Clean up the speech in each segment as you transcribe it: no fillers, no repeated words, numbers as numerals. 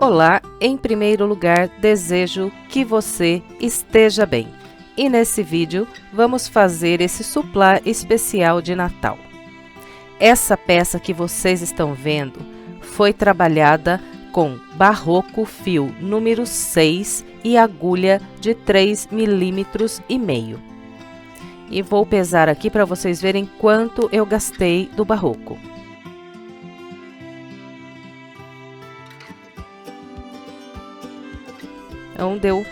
Olá, em primeiro lugar, desejo que você esteja bem. E nesse vídeo, vamos fazer esse suplá especial de Natal. Essa peça que vocês estão vendo foi trabalhada com barroco fio número 6 e agulha de 3,5 milímetros. E vou pesar aqui para vocês verem quanto eu gastei do barroco. Então, deu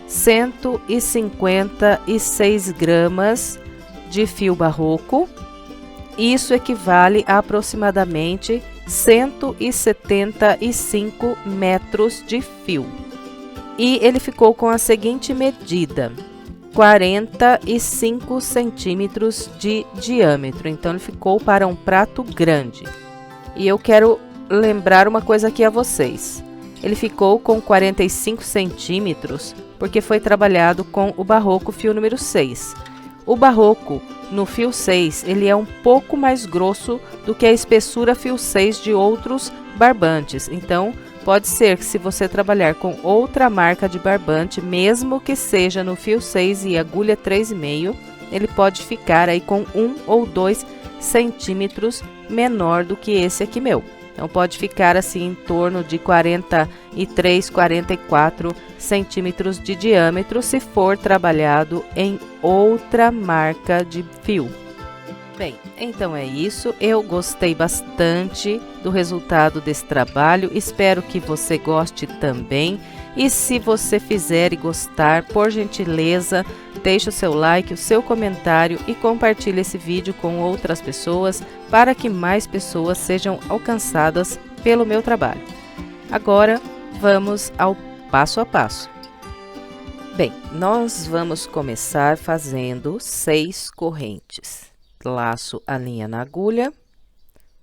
156 gramas de fio barroco. Isso equivale a aproximadamente 175 metros de fio. E ele ficou com a seguinte medida: 45 centímetros de diâmetro. Então, ele ficou para um prato grande. E eu quero lembrar uma coisa aqui a vocês. Ele ficou com 45 centímetros porque foi trabalhado com o barroco fio número 6. O barroco no fio 6, ele é um pouco mais grosso do que a espessura fio 6 de outros barbantes. Então, pode ser que se você trabalhar com outra marca de barbante, mesmo que seja no fio 6 e agulha 3,5, ele pode ficar aí com 1 ou 2 centímetros menor do que esse aqui meu. Então, pode ficar assim em torno de 43, 44 centímetros de diâmetro se for trabalhado em outra marca de fio. Bem, então é isso. Eu gostei bastante do resultado desse trabalho. Espero que você goste também. E se você fizer e gostar, por gentileza, deixe o seu like, o seu comentário e compartilhe esse vídeo com outras pessoas para que mais pessoas sejam alcançadas pelo meu trabalho. Agora, vamos ao passo a passo. Bem, nós vamos começar fazendo 6 correntes. Laço a linha na agulha,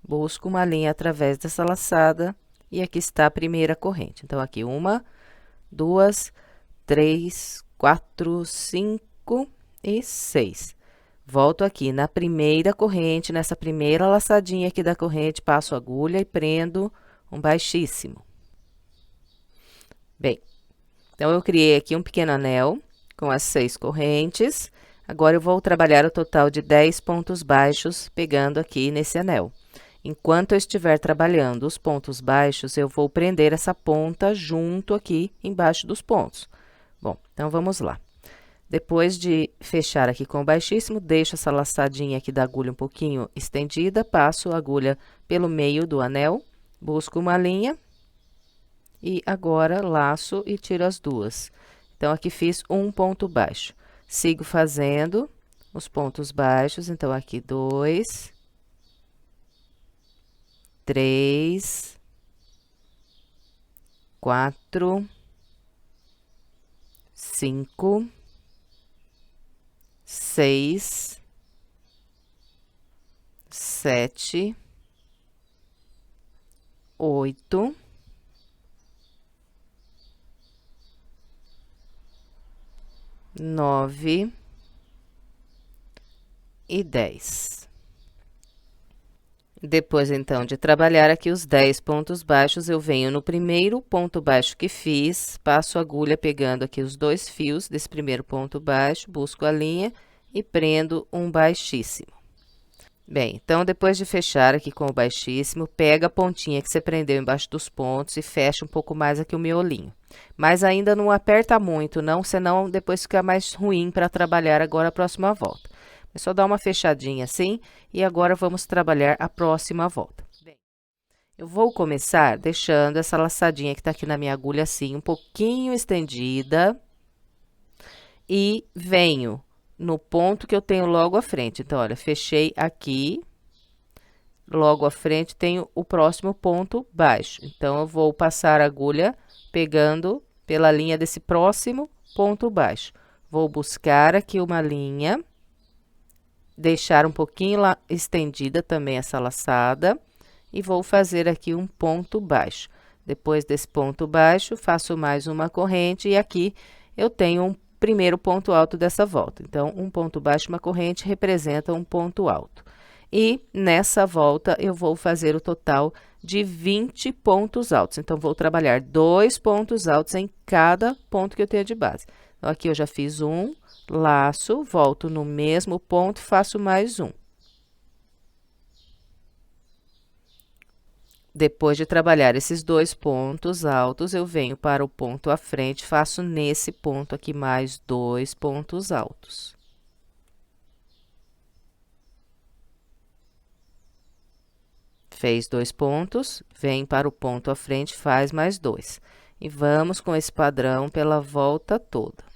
busco uma linha através dessa laçada e aqui está a primeira corrente. Então, aqui 1, 2, 3, 4, 5 e 6. Volto aqui na primeira corrente, nessa primeira laçadinha aqui da corrente, passo a agulha e prendo um baixíssimo. Bem, então eu criei aqui um pequeno anel com as 6 correntes. Agora eu vou trabalhar o total de 10 pontos baixos pegando aqui nesse anel. Enquanto eu estiver trabalhando os pontos baixos, eu vou prender essa ponta junto aqui embaixo dos pontos. Bom, então vamos lá. Depois de fechar aqui com o baixíssimo, deixo essa laçadinha aqui da agulha um pouquinho estendida, passo a agulha pelo meio do anel, busco uma linha e agora laço e tiro as duas. Então, aqui fiz um ponto baixo. Sigo fazendo os pontos baixos, então aqui 2, 3, 4, 5, 6, 7, 8, 9 e 10. Depois, então, de trabalhar aqui os 10 pontos baixos, eu venho no primeiro ponto baixo que fiz, passo a agulha pegando aqui os 2 fios desse primeiro ponto baixo, busco a linha e prendo um baixíssimo. Bem, então, depois de fechar aqui com o baixíssimo, pega a pontinha que você prendeu embaixo dos pontos e fecha um pouco mais aqui o miolinho. Mas ainda não aperta muito, não, senão depois fica mais ruim para trabalhar agora a próxima volta. É só dar uma fechadinha assim, e agora vamos trabalhar a próxima volta. Bem, eu vou começar deixando essa laçadinha que tá aqui na minha agulha assim, um pouquinho estendida. E venho no ponto que eu tenho logo à frente. Então, olha, fechei aqui. Logo à frente, tenho o próximo ponto baixo. Então, eu vou passar a agulha pegando pela linha desse próximo ponto baixo. Vou buscar aqui uma linha. Deixar um pouquinho lá estendida também essa laçada e vou fazer aqui um ponto baixo. Depois desse ponto baixo, faço mais uma corrente e aqui eu tenho um primeiro ponto alto dessa volta. Então, um ponto baixo, uma corrente representa um ponto alto. E nessa volta, eu vou fazer o total de 20 pontos altos. Então, vou trabalhar 2 pontos altos em cada ponto que eu tenho de base. Então, aqui eu já fiz um, laço, volto no mesmo ponto, faço mais um. Depois de trabalhar esses 2 pontos altos, eu venho para o ponto à frente, faço nesse ponto aqui mais 2 pontos altos. Fez 2 pontos, vem para o ponto à frente, faz mais 2. E vamos com esse padrão pela volta toda.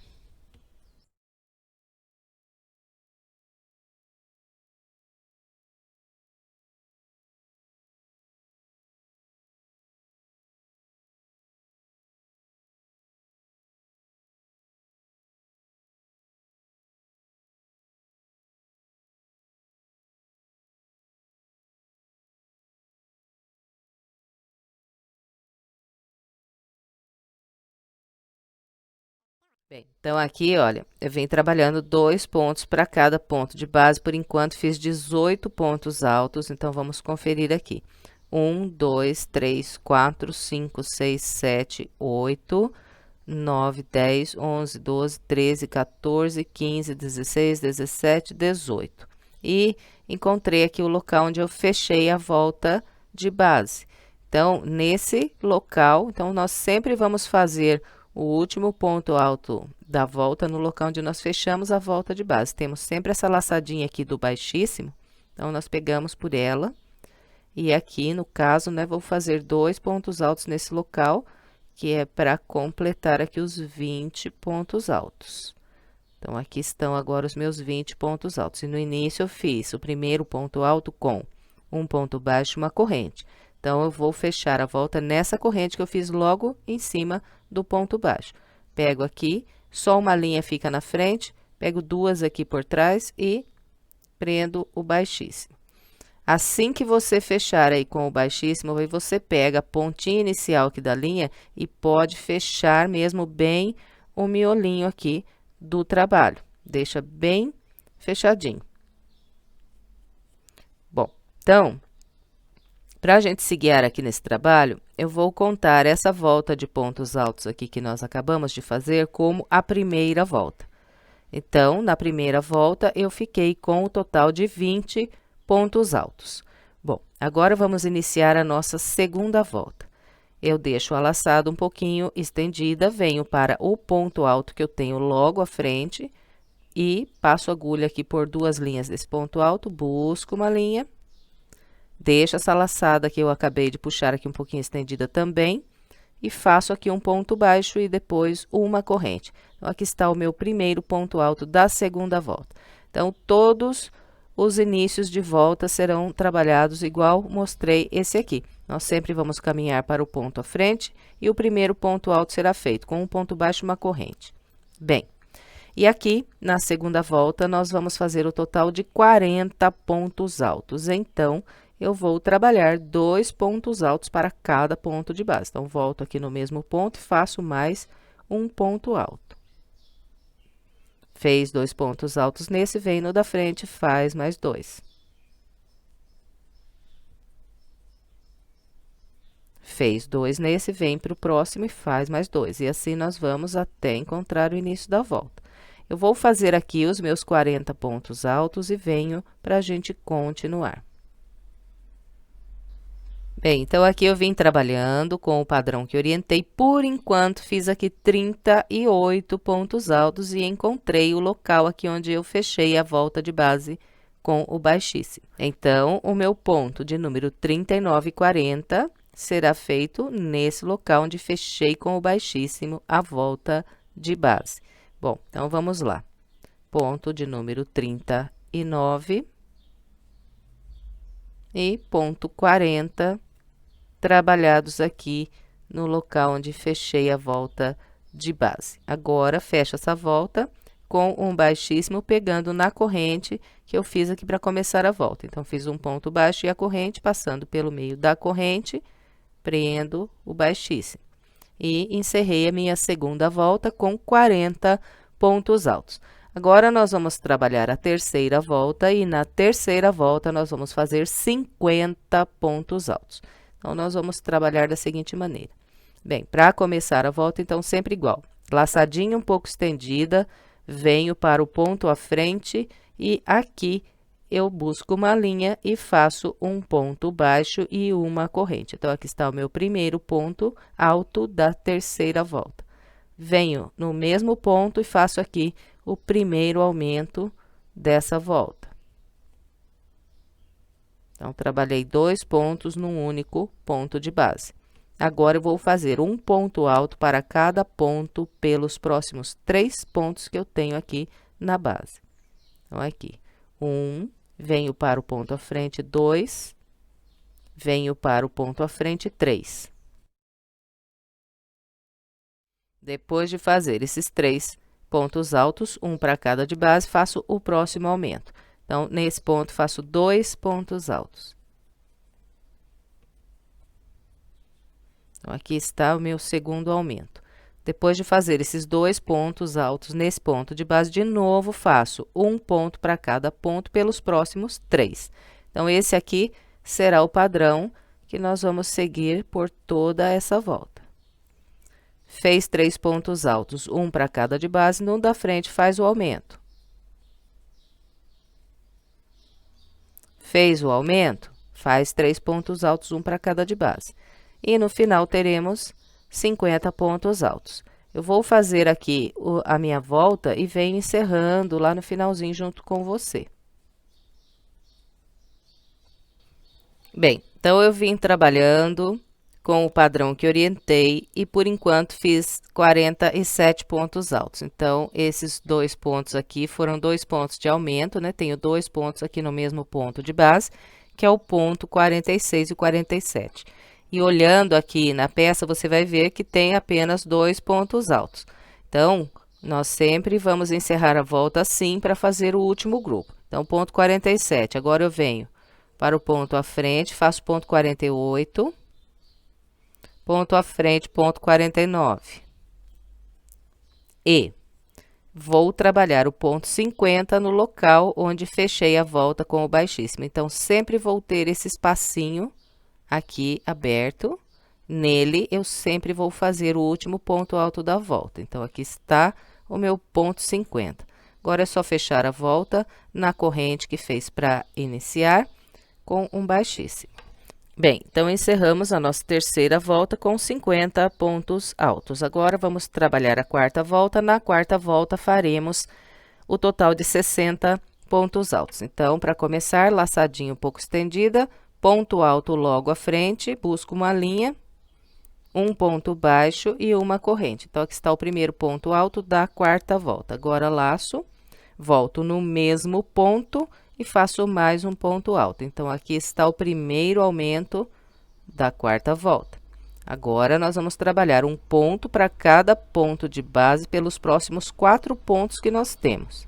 Bem, então aqui, olha, eu venho trabalhando 2 pontos para cada ponto de base. Por enquanto, fiz 18 pontos altos, então vamos conferir aqui. 1, 2, 3, 4, 5, 6, 7, 8, 9, 10, 11, 12, 13, 14, 15, 16, 17, 18. E encontrei aqui o local onde eu fechei a volta de base. Então, nesse local, então, nós sempre vamos fazer o último ponto alto da volta no local onde nós fechamos a volta de base. Temos sempre essa laçadinha aqui do baixíssimo, então, nós pegamos por ela. E aqui, no caso, né, vou fazer 2 pontos altos nesse local, que é para completar aqui os 20 pontos altos. Então, aqui estão agora os meus 20 pontos altos. E no início, eu fiz o primeiro ponto alto com um ponto baixo e uma corrente. Então, eu vou fechar a volta nessa corrente que eu fiz logo em cima do ponto baixo. Pego aqui, só uma linha fica na frente, pego 2 aqui por trás e prendo o baixíssimo. Assim que você fechar aí com o baixíssimo, aí você pega a pontinha inicial aqui da linha e pode fechar mesmo bem o miolinho aqui do trabalho. Deixa bem fechadinho. Bom, então, para a gente se guiar aqui nesse trabalho, eu vou contar essa volta de pontos altos aqui que nós acabamos de fazer como a primeira volta. Então, na primeira volta, eu fiquei com o total de 20 pontos altos. Bom, agora vamos iniciar a nossa segunda volta. Eu deixo a laçada um pouquinho estendida, venho para o ponto alto que eu tenho logo à frente e passo a agulha aqui por 2 linhas desse ponto alto, busco uma linha, deixo essa laçada que eu acabei de puxar aqui um pouquinho estendida também e faço aqui um ponto baixo e depois uma corrente. Então, aqui está o meu primeiro ponto alto da segunda volta. Então, todos os inícios de volta serão trabalhados igual mostrei esse aqui. Nós sempre vamos caminhar para o ponto à frente e o primeiro ponto alto será feito com um ponto baixo e uma corrente. Bem, e aqui, na segunda volta, nós vamos fazer o total de 40 pontos altos. Então, eu vou trabalhar 2 pontos altos para cada ponto de base. Então, volto aqui no mesmo ponto e faço mais um ponto alto. Fez 2 pontos altos nesse, vem no da frente, faz mais 2. Fez 2 nesse, vem para o próximo e faz mais 2. E assim nós vamos até encontrar o início da volta. Eu vou fazer aqui os meus 40 pontos altos e venho para a gente continuar. Bem, então, aqui eu vim trabalhando com o padrão que orientei. Por enquanto, fiz aqui 38 pontos altos e encontrei o local aqui onde eu fechei a volta de base com o baixíssimo. Então, o meu ponto de número 39 e 40 será feito nesse local onde fechei com o baixíssimo a volta de base. Bom, então, vamos lá. Ponto de número 39 e ponto 40 trabalhados aqui no local onde fechei a volta de base. Agora, fecho essa volta com um baixíssimo, pegando na corrente que eu fiz aqui para começar a volta. Então, fiz um ponto baixo e a corrente, passando pelo meio da corrente, prendo o baixíssimo. E encerrei a minha segunda volta com 40 pontos altos. Agora, nós vamos trabalhar a terceira volta e na terceira volta nós vamos fazer 50 pontos altos. Então, nós vamos trabalhar da seguinte maneira. Bem, para começar a volta, então, sempre igual. Laçadinha um pouco estendida, venho para o ponto à frente e aqui eu busco uma linha e faço um ponto baixo e uma corrente. Então, aqui está o meu primeiro ponto alto da terceira volta. Venho no mesmo ponto e faço aqui o primeiro aumento dessa volta. Então, trabalhei 2 pontos num único ponto de base. Agora, eu vou fazer um ponto alto para cada ponto pelos próximos 3 pontos que eu tenho aqui na base. Então, aqui, 1, venho para o ponto à frente, 2, venho para o ponto à frente, 3. Depois de fazer esses 3 pontos altos, um para cada de base, faço o próximo aumento. Então, nesse ponto, faço 2 pontos altos. Então, aqui está o meu segundo aumento. Depois de fazer esses 2 pontos altos nesse ponto de base, de novo, faço um ponto para cada ponto pelos próximos 3. Então, esse aqui será o padrão que nós vamos seguir por toda essa volta. Fez 3 pontos altos, um para cada de base, no da frente faz o aumento. Fez o aumento, faz 3 pontos altos, um para cada de base. E no final teremos 50 pontos altos. Eu vou fazer aqui a minha volta e venho encerrando lá no finalzinho junto com você. Bem, então eu vim trabalhando com o padrão que orientei e, por enquanto, fiz 47 pontos altos. Então, esses 2 pontos aqui foram 2 pontos de aumento, né? Tenho 2 pontos aqui no mesmo ponto de base, que é o ponto 46 e 47. E olhando aqui na peça, você vai ver que tem apenas 2 pontos altos. Então, nós sempre vamos encerrar a volta assim para fazer o último grupo. Então, ponto 47, agora eu venho para o ponto à frente, faço ponto 48, ponto à frente, ponto 49. E vou trabalhar o ponto 50 no local onde fechei a volta com o baixíssimo. Então, sempre vou ter esse espacinho aqui aberto. Nele, eu sempre vou fazer o último ponto alto da volta. Então, aqui está o meu ponto 50. Agora, é só fechar a volta na corrente que fez para iniciar com um baixíssimo. Bem, então, encerramos a nossa terceira volta com 50 pontos altos. Agora, vamos trabalhar a quarta volta. Na quarta volta, faremos o total de 60 pontos altos. Então, para começar, laçadinha um pouco estendida, ponto alto logo à frente, busco uma linha, um ponto baixo e uma corrente. Então, aqui está o primeiro ponto alto da quarta volta. Agora, laço, volto no mesmo ponto e faço mais um ponto alto. Então, aqui está o primeiro aumento da quarta volta. Agora, nós vamos trabalhar um ponto para cada ponto de base pelos próximos 4 pontos que nós temos.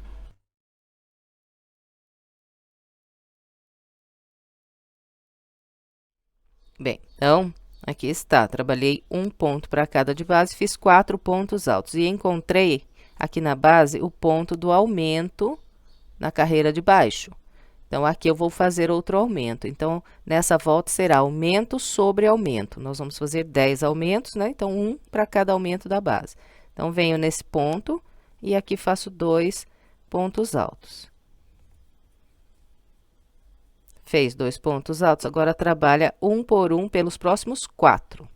Bem, então, aqui está. Trabalhei um ponto para cada de base, fiz 4 pontos altos e encontrei aqui na base o ponto do aumento na carreira de baixo. Então, aqui eu vou fazer outro aumento. Então, nessa volta será aumento sobre aumento. Nós vamos fazer 10 aumentos, né? Então, um para cada aumento da base. Então, venho nesse ponto e aqui faço 2 pontos altos. Fez 2 pontos altos, agora trabalha um por um pelos próximos 4.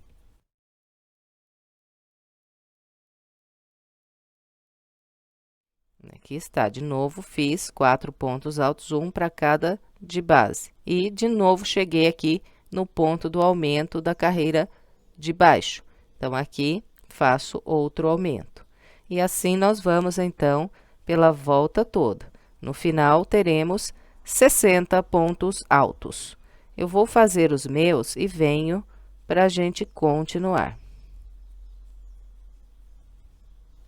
Aqui está, de novo, fiz 4 pontos altos, um para cada de base. E, de novo, cheguei aqui no ponto do aumento da carreira de baixo. Então, aqui, faço outro aumento. E assim, nós vamos, então, pela volta toda. No final, teremos 60 pontos altos. Eu vou fazer os meus e venho para a gente continuar.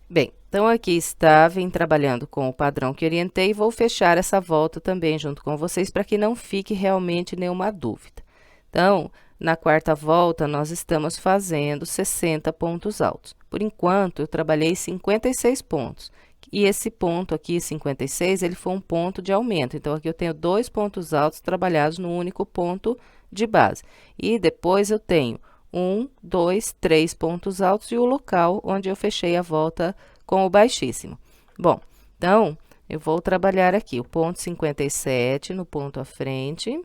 Bem, então, aqui está, vim trabalhando com o padrão que orientei e vou fechar essa volta também junto com vocês para que não fique realmente nenhuma dúvida. Então, na quarta volta, nós estamos fazendo 60 pontos altos. Por enquanto, eu trabalhei 56 pontos, E esse ponto aqui, 56, ele foi um ponto de aumento. Então, aqui eu tenho 2 pontos altos trabalhados no único ponto de base. E depois eu tenho 1, 2, 3 pontos altos e o local onde eu fechei a volta com o baixíssimo. Bom, então, eu vou trabalhar aqui o ponto 57 no ponto à frente,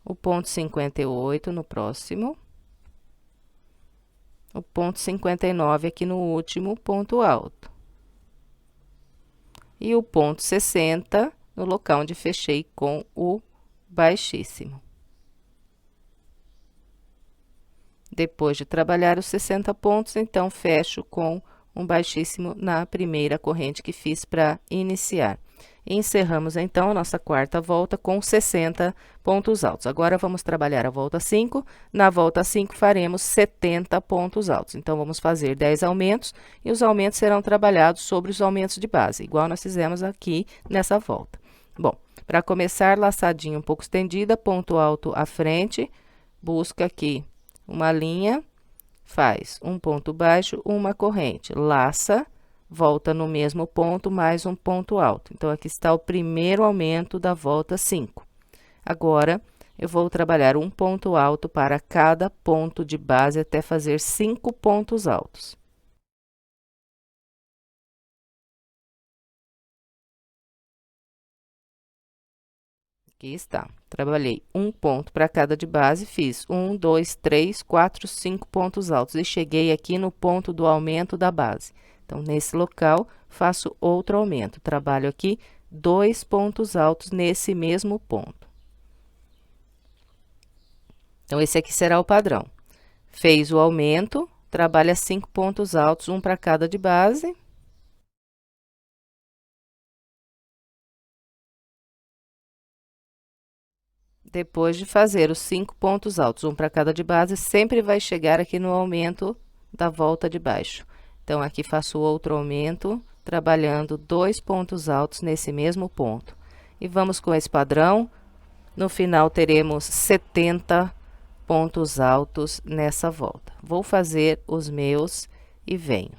o ponto 58 no próximo, o ponto 59 aqui no último ponto alto. E o ponto 60 no local onde fechei com o baixíssimo. Depois de trabalhar os 60 pontos, então, fecho com um baixíssimo na primeira corrente que fiz para iniciar. E encerramos, então, a nossa quarta volta com 60 pontos altos. Agora, vamos trabalhar a volta 5. Na volta 5, faremos 70 pontos altos. Então, vamos fazer 10 aumentos, e os aumentos serão trabalhados sobre os aumentos de base, igual nós fizemos aqui nessa volta. Bom, para começar, laçadinha um pouco estendida, ponto alto à frente, busca aqui uma linha, faz um ponto baixo, uma corrente, laça, volta no mesmo ponto, mais um ponto alto. Então, aqui está o primeiro aumento da volta 5. Agora, eu vou trabalhar um ponto alto para cada ponto de base até fazer 5 pontos altos. Aqui está. Trabalhei um ponto para cada de base, fiz 1, 2, 3, 4, 5 pontos altos e cheguei aqui no ponto do aumento da base. Então, nesse local, faço outro aumento. Trabalho aqui 2 pontos altos nesse mesmo ponto. Então, esse aqui será o padrão. Fez o aumento, trabalha 5 pontos altos, um para cada de base. Depois de fazer os 5 pontos altos, um para cada de base, sempre vai chegar aqui no aumento da volta de baixo. Então, aqui faço outro aumento, trabalhando 2 pontos altos nesse mesmo ponto. E vamos com esse padrão. No final, teremos 70 pontos altos nessa volta. Vou fazer os meus e venho.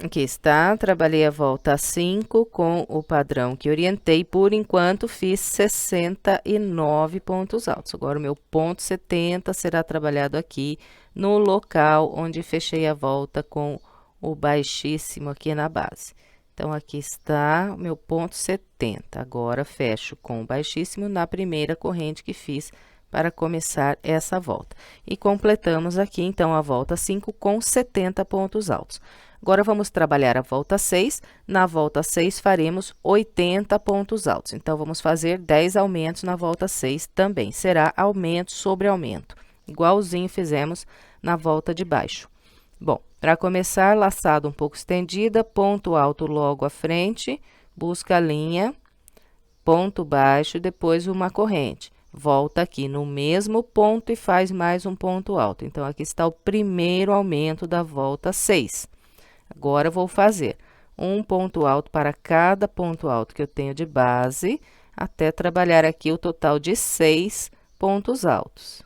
Aqui está, trabalhei a volta 5 com o padrão que orientei. Por enquanto, fiz 69 pontos altos. Agora, o meu ponto 70 será trabalhado aqui no local onde fechei a volta com o baixíssimo aqui na base. Então, aqui está o meu ponto 70. Agora, fecho com o baixíssimo na primeira corrente que fiz para começar essa volta. E completamos aqui, então, a volta 5 com 70 pontos altos. Agora, vamos trabalhar a volta 6. Na volta 6, faremos 80 pontos altos. Então, vamos fazer 10 aumentos na volta 6 também. Será aumento sobre aumento, igualzinho fizemos na volta de baixo. Bom, para começar, laçado um pouco estendida, ponto alto logo à frente, busca a linha, ponto baixo, depois uma corrente. Volta aqui no mesmo ponto e faz mais um ponto alto. Então, aqui está o primeiro aumento da volta 6. Agora, vou fazer um ponto alto para cada ponto alto que eu tenho de base, até trabalhar aqui o total de 6 pontos altos.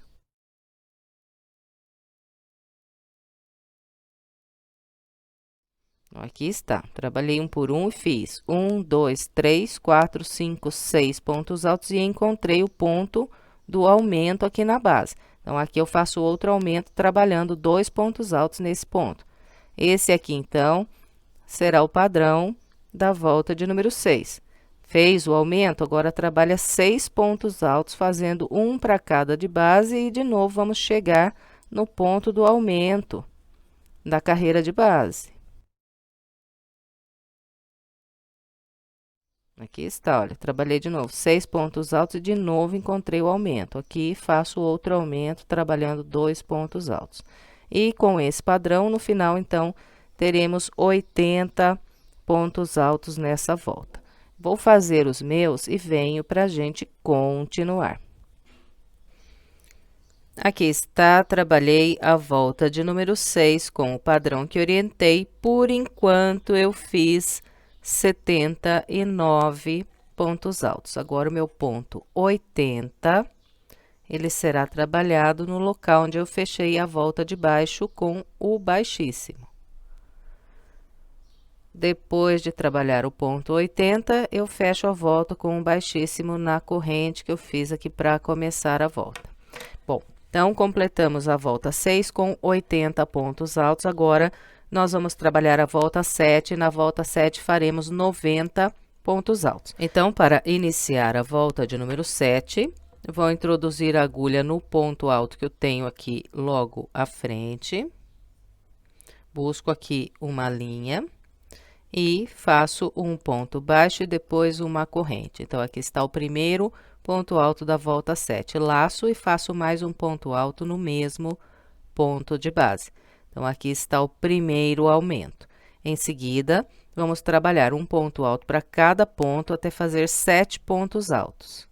Aqui está, trabalhei um por um e fiz 1, 2, 3, 4, 5, 6 pontos altos e encontrei o ponto do aumento aqui na base. Então, aqui eu faço outro aumento trabalhando 2 pontos altos nesse ponto. Esse aqui, então, será o padrão da volta de número 6. Fez o aumento, agora trabalha 6 pontos altos, fazendo um para cada de base e, de novo, vamos chegar no ponto do aumento da carreira de base. Aqui está, olha, trabalhei de novo 6 pontos altos e de novo encontrei o aumento. Aqui faço outro aumento, trabalhando 2 pontos altos. E com esse padrão, no final, então, teremos 80 pontos altos nessa volta. Vou fazer os meus e venho para a gente continuar. Aqui está, trabalhei a volta de número 6 com o padrão que orientei. Por enquanto, eu fiz 79 pontos altos. Agora, o meu ponto 80, ele será trabalhado no local onde eu fechei a volta de baixo com o baixíssimo. Depois de trabalhar o ponto 80, eu fecho a volta com um baixíssimo na corrente que eu fiz aqui para começar a volta. Bom, então completamos a volta 6 com 80 pontos altos. Agora, nós vamos trabalhar a volta 7. Na volta 7, faremos 90 pontos altos. Então, para iniciar a volta de número 7, vou introduzir a agulha no ponto alto que eu tenho aqui logo à frente. Busco aqui uma linha e faço um ponto baixo e depois uma corrente. Então, aqui está o primeiro ponto alto da volta 7. Laço e faço mais um ponto alto no mesmo ponto de base. Então, aqui está o primeiro aumento. Em seguida, vamos trabalhar um ponto alto para cada ponto até fazer 7 pontos altos.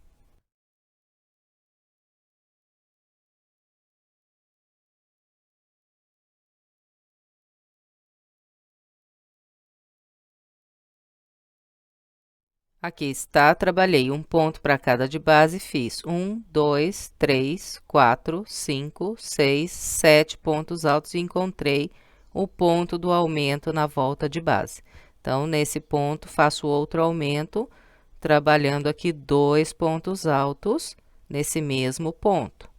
Aqui está, trabalhei um ponto para cada de base, fiz 1, 2, 3, 4, 5, 6, 7 pontos altos e encontrei o ponto do aumento na volta de base. Então, nesse ponto, faço outro aumento, trabalhando aqui 2 pontos altos nesse mesmo ponto.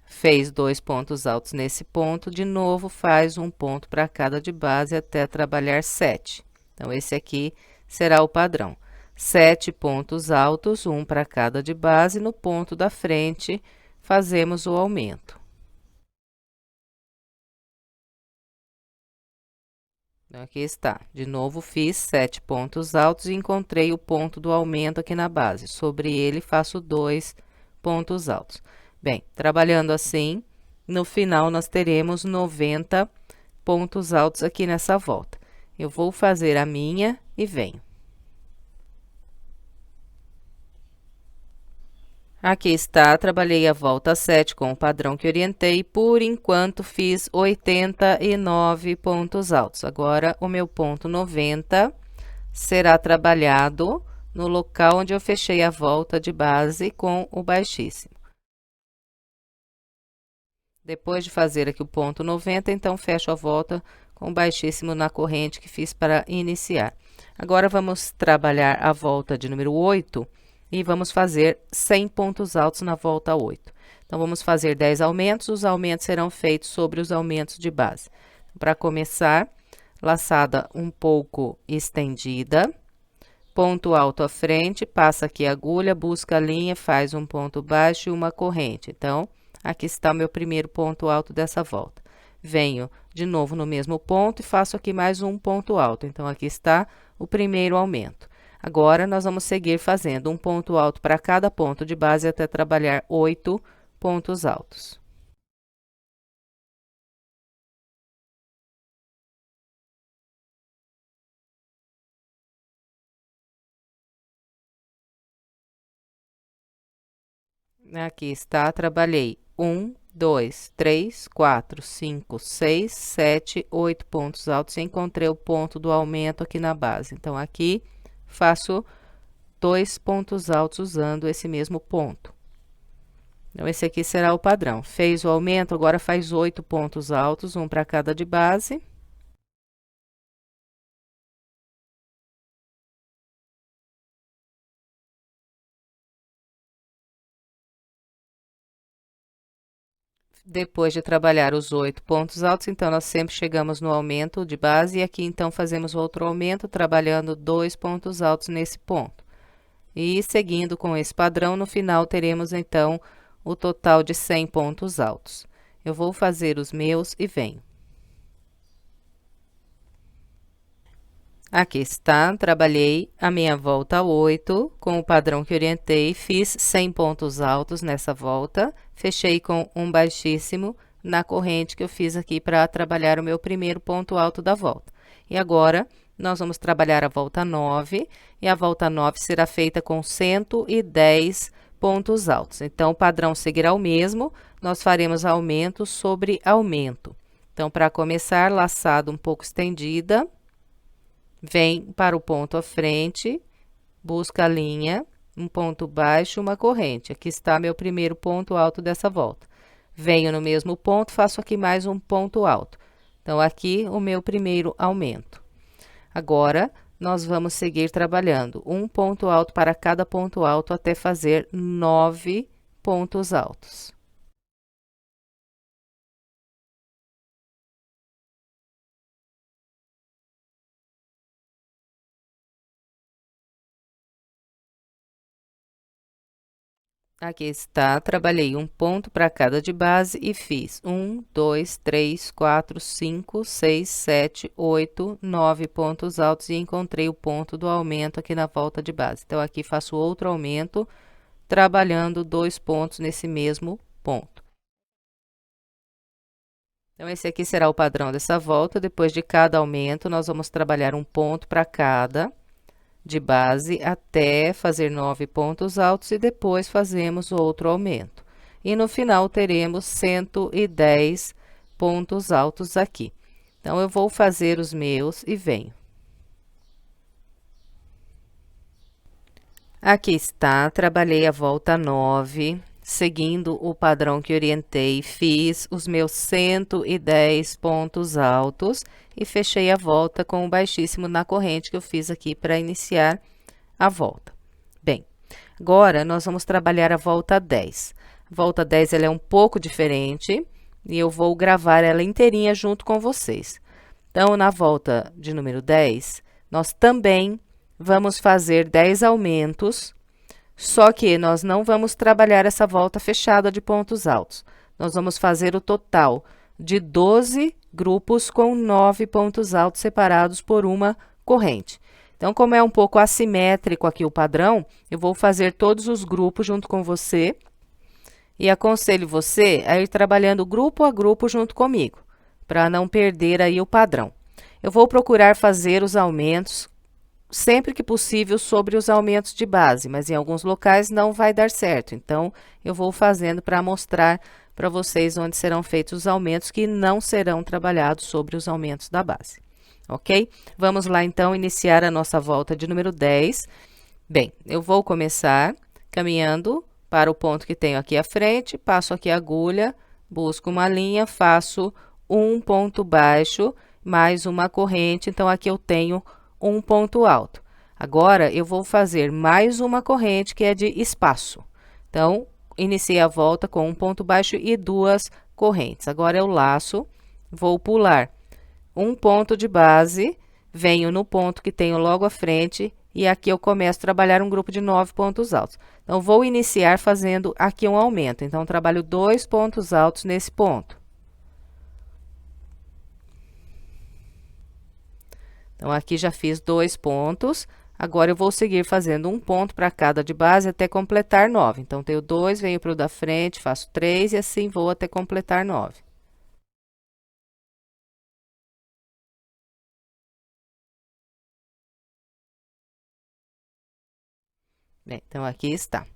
Fez 2 pontos altos nesse ponto, de novo, faz um ponto para cada de base até trabalhar 7. Então, esse aqui será o padrão. 7 pontos altos, um para cada de base, no ponto da frente, fazemos o aumento. Aqui está. De novo, fiz 7 pontos altos e encontrei o ponto do aumento aqui na base. Sobre ele, faço 2 pontos altos. Bem, trabalhando assim, no final, nós teremos 90 pontos altos aqui nessa volta. Eu vou fazer a minha e venho. Aqui está, trabalhei a volta 7 com o padrão que orientei, por enquanto fiz 89 pontos altos. Agora, o meu ponto 90 será trabalhado no local onde eu fechei a volta de base com o baixíssimo. Depois de fazer aqui o ponto 90, então, fecho a volta com baixíssimo na corrente que fiz para iniciar. Agora, vamos trabalhar a volta de número 8 e vamos fazer 100 pontos altos na volta 8. Então, vamos fazer 10 aumentos, os aumentos serão feitos sobre os aumentos de base. Para começar, laçada um pouco estendida, ponto alto à frente, passa aqui a agulha, busca a linha, faz um ponto baixo e uma corrente. Então, aqui está o meu primeiro ponto alto dessa volta. Venho de novo no mesmo ponto e faço aqui mais um ponto alto. Então, aqui está o primeiro aumento. Agora, nós vamos seguir fazendo um ponto alto para cada ponto de base até trabalhar 8 pontos altos. Aqui está, trabalhei 1, 2, 3, 4, 5, 6, 7, 8 pontos altos e encontrei o ponto do aumento aqui na base. Então, aqui faço 2 pontos altos usando esse mesmo ponto. Então, esse aqui será o padrão. Fez o aumento, agora faz 8 pontos altos, um para cada de base. Depois de trabalhar os 8 pontos altos, então, nós sempre chegamos no aumento de base e aqui, então, fazemos outro aumento, trabalhando 2 pontos altos nesse ponto. E, seguindo com esse padrão, no final, teremos, então, o total de 100 pontos altos. Eu vou fazer os meus e venho. Aqui está, trabalhei a minha volta 8 com o padrão que orientei, fiz 100 pontos altos nessa volta, fechei com um baixíssimo na corrente que eu fiz aqui para trabalhar o meu primeiro ponto alto da volta. E agora, nós vamos trabalhar a volta 9, e a volta 9 será feita com 110 pontos altos. Então, o padrão seguirá o mesmo, nós faremos aumento sobre aumento. Então, para começar, laçada um pouco estendida, vem para o ponto à frente, busca a linha, um ponto baixo, uma corrente. Aqui está meu primeiro ponto alto dessa volta. Venho no mesmo ponto, faço aqui mais um ponto alto. Então, aqui o meu primeiro aumento. Agora, nós vamos seguir trabalhando um ponto alto para cada ponto alto até fazer 9 pontos altos. Aqui está, trabalhei um ponto para cada de base e fiz 1, 2, 3, 4, 5, 6, 7, 8, 9 pontos altos e encontrei o ponto do aumento aqui na volta de base. Então, aqui faço outro aumento, trabalhando 2 pontos nesse mesmo ponto. Então, esse aqui será o padrão dessa volta. Depois de cada aumento, nós vamos trabalhar um ponto para cada de base até fazer 9 pontos altos e depois fazemos outro aumento. E no final teremos 110 pontos altos aqui. Então, eu vou fazer os meus e venho. Aqui está, trabalhei a volta 9, seguindo o padrão que orientei, fiz os meus 110 pontos altos e fechei a volta com o baixíssimo na corrente que eu fiz aqui para iniciar a volta. Bem, agora nós vamos trabalhar a volta 10. A volta 10 ela é um pouco diferente e eu vou gravar ela inteirinha junto com vocês. Então, na volta de número 10, nós também vamos fazer 10 aumentos, só que nós não vamos trabalhar essa volta fechada de pontos altos. Nós vamos fazer o total de 12 grupos com 9 pontos altos separados por uma corrente. Então, como é um pouco assimétrico aqui o padrão, eu vou fazer todos os grupos junto com você e aconselho você a ir trabalhando grupo a grupo junto comigo, para não perder aí o padrão. Eu vou procurar fazer os aumentos sempre que possível sobre os aumentos de base, mas em alguns locais não vai dar certo. Então, eu vou fazendo para mostrar para vocês onde serão feitos os aumentos que não serão trabalhados sobre os aumentos da base. Ok? Vamos lá, então, iniciar a nossa volta de número 10. Bem, eu vou começar caminhando para o ponto que tenho aqui à frente, passo aqui a agulha, busco uma linha, faço um ponto baixo, mais uma corrente, então aqui eu tenho um ponto alto. Agora, eu vou fazer mais uma corrente que é de espaço. Então, iniciei a volta com um ponto baixo e 2 correntes. Agora, eu laço, vou pular um ponto de base, venho no ponto que tenho logo à frente e aqui eu começo a trabalhar um grupo de 9 pontos altos. Então, vou iniciar fazendo aqui um aumento. Então, trabalho 2 pontos altos nesse ponto. Então, aqui já fiz 2 pontos. Agora, eu vou seguir fazendo um ponto para cada de base até completar 9. Então, tenho 2, venho para o da frente, faço 3 e assim vou até completar 9. Bem, então, aqui está.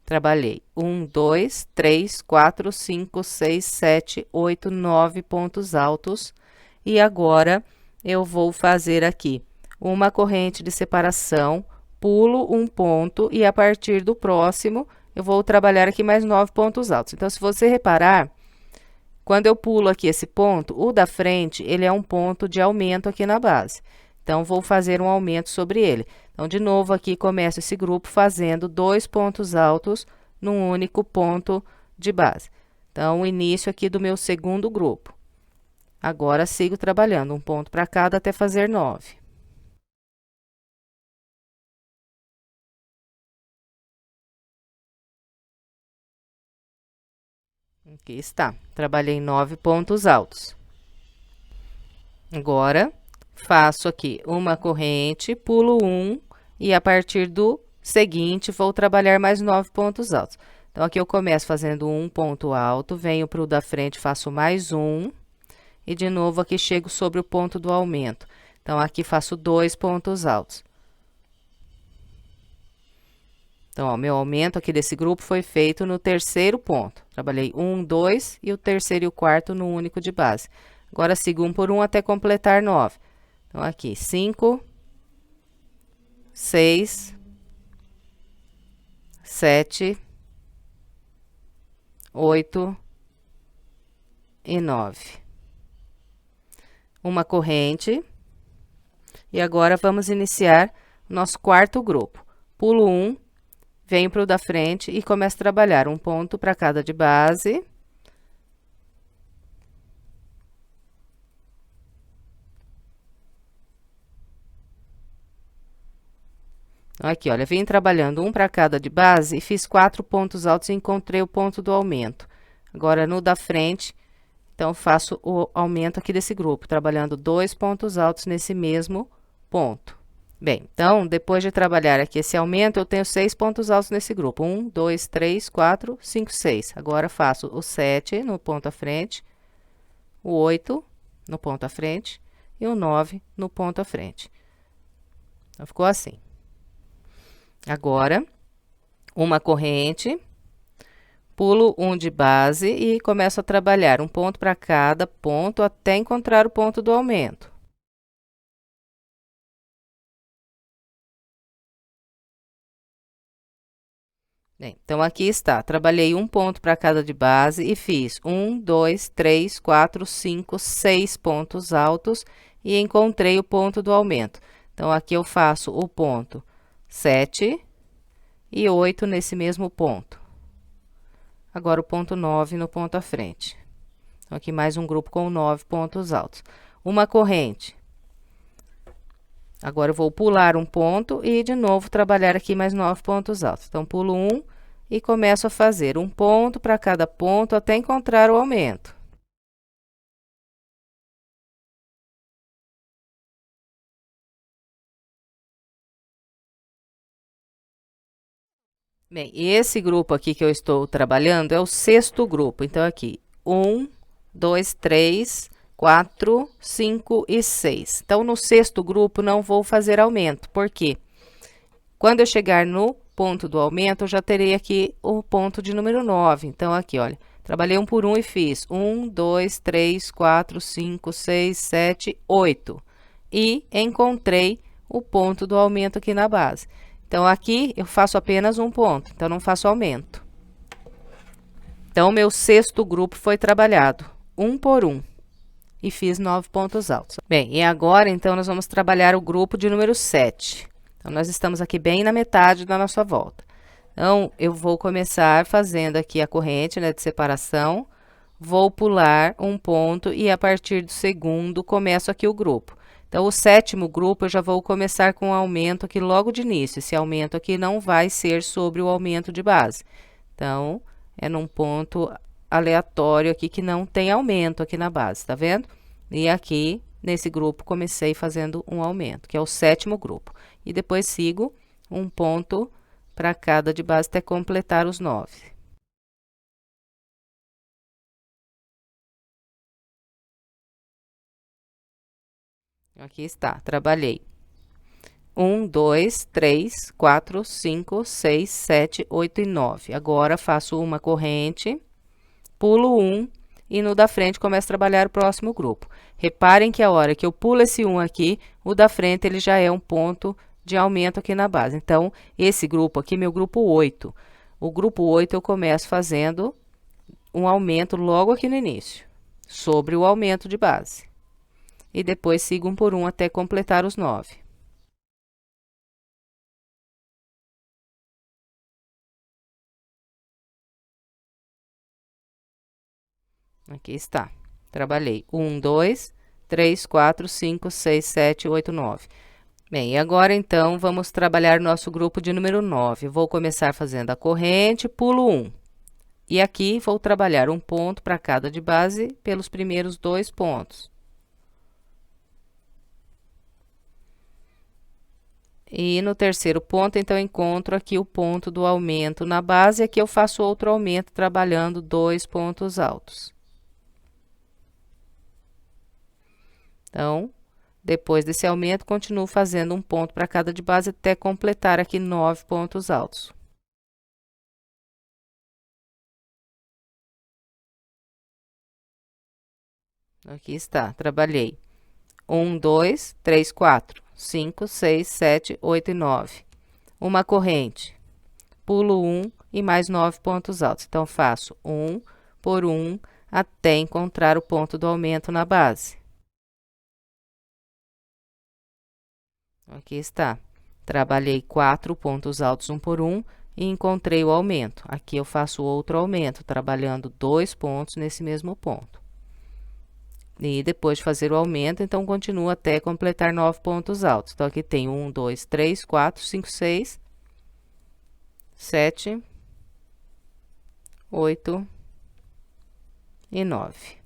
Trabalhei 1, 2, 3, 4, 5, 6, 7, 8, 9 pontos altos. E agora, eu vou fazer aqui uma corrente de separação, pulo um ponto e a partir do próximo, eu vou trabalhar aqui mais 9 pontos altos. Então, se você reparar, quando eu pulo aqui esse ponto, o da frente, ele é um ponto de aumento aqui na base. Então, vou fazer um aumento sobre ele. Então, de novo, aqui começo esse grupo fazendo 2 pontos altos num único ponto de base. Então, o início aqui do meu segundo grupo. Agora, sigo trabalhando um ponto para cada até fazer 9. Aqui está. Trabalhei 9 pontos altos. Agora, faço aqui uma corrente, pulo um e a partir do seguinte, vou trabalhar mais 9 pontos altos. Então, aqui eu começo fazendo um ponto alto, venho para o da frente, faço mais um. E, de novo, aqui chego sobre o ponto do aumento. Então, aqui faço 2 pontos altos. Então, ó, meu aumento aqui desse grupo foi feito no terceiro ponto. Trabalhei 1, 2 e o terceiro e o quarto no único de base. Agora, sigo um por um até completar 9. Então, aqui, 5, 6, 7, 8 e 9. uma corrente. E agora vamos iniciar nosso quarto grupo. Pulo 1, venho para o da frente e começo a trabalhar um ponto para cada de base. Aqui, olha, vim trabalhando um para cada de base e fiz 4 pontos altos e encontrei o ponto do aumento. Agora, no da frente, então, faço o aumento aqui desse grupo, trabalhando 2 pontos altos nesse mesmo ponto. Bem, então, depois de trabalhar aqui esse aumento, eu tenho 6 pontos altos nesse grupo. 1, 2, 3, 4, 5, 6. Agora, faço o 7 no ponto à frente, o 8 no ponto à frente e o 9 no ponto à frente. Então, ficou assim. Agora, uma corrente, pulo um de base e começo a trabalhar um ponto para cada ponto até encontrar o ponto do aumento. Bem, então, aqui está. Trabalhei um ponto para cada de base e fiz 1, 2, 3, 4, 5, 6 pontos altos e encontrei o ponto do aumento. Então, aqui eu faço o ponto 7 e 8 nesse mesmo ponto. Agora, o ponto 9 no ponto à frente. Então, aqui mais um grupo com 9 pontos altos. Uma corrente. Agora, eu vou pular um ponto e, de novo, trabalhar aqui mais 9 pontos altos. Então, pulo um e começo a fazer um ponto para cada ponto até encontrar o aumento. Bem, e esse grupo aqui que eu estou trabalhando é o sexto grupo. Então, aqui, 1, 2, 3, 4, 5 e 6. Então, no sexto grupo, não vou fazer aumento. Por quê? Quando eu chegar no ponto do aumento, eu já terei aqui o ponto de número 9. Então, aqui, olha, trabalhei um por um e fiz 1, 2, 3, 4, 5, 6, 7, 8. E encontrei o ponto do aumento aqui na base. Então, aqui eu faço apenas um ponto, então não faço aumento. Então, meu sexto grupo foi trabalhado, um por um, e fiz 9 pontos altos. Bem, e agora, então, nós vamos trabalhar o grupo de número 7. Então, nós estamos aqui bem na metade da nossa volta. Então, eu vou começar fazendo aqui a corrente, né, de separação, vou pular um ponto e a partir do segundo começo aqui o grupo. Então, o sétimo grupo eu já vou começar com um aumento aqui logo de início. Esse aumento aqui não vai ser sobre o aumento de base. Então, é num ponto aleatório aqui que não tem aumento aqui na base, tá vendo? E aqui, nesse grupo, comecei fazendo um aumento, que é o sétimo grupo. E depois sigo um ponto para cada de base até completar os 9. Aqui está, trabalhei. 1, 2, 3, 4, 5, 6, 7, 8 e 9. Agora, faço uma corrente, pulo um e no da frente começo a trabalhar o próximo grupo. Reparem que a hora que eu pulo esse 1 aqui, o da frente ele já é um ponto de aumento aqui na base. Então, esse grupo aqui, meu grupo 8. O grupo 8 eu começo fazendo um aumento logo aqui no início, sobre o aumento de base. E depois sigo um por um até completar os 9. Aqui está. Trabalhei 1, 2, 3, 4, 5, 6, 7, 8, 9. Bem, e agora, então, vamos trabalhar nosso grupo de número 9. Vou começar fazendo a corrente, pulo 1. E aqui, vou trabalhar um ponto para cada de base pelos primeiros 2 pontos. E no terceiro ponto, então, encontro aqui o ponto do aumento na base. Aqui eu faço outro aumento trabalhando 2 pontos altos. Então, depois desse aumento, continuo fazendo um ponto para cada de base até completar aqui 9 pontos altos. Aqui está, trabalhei 1, 2, 3, 4, 5, 6, 7, 8 e 9. Uma corrente, pulo 1 e mais 9 pontos altos. Então, faço 1 por 1 até encontrar o ponto do aumento na base. Aqui está. Trabalhei 4 pontos altos um por um e encontrei o aumento. Aqui eu faço outro aumento, trabalhando 2 pontos nesse mesmo ponto. E depois de fazer o aumento, então, continuo até completar 9 pontos altos. Então, aqui tem 1, 2, 3, 4, 5, 6, 7, 8 e 9.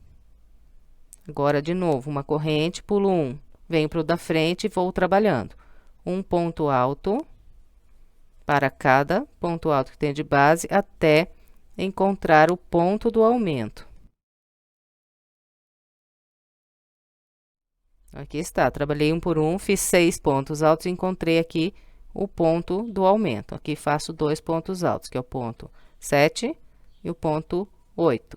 Agora, de novo, uma corrente, pulo 1, venho para o da frente e vou trabalhando. Um ponto alto para cada ponto alto que tem de base, até encontrar o ponto do aumento. Aqui está, trabalhei um por um, fiz 6 pontos altos e encontrei aqui o ponto do aumento. Aqui faço 2 pontos altos, que é o ponto 7 e o ponto 8.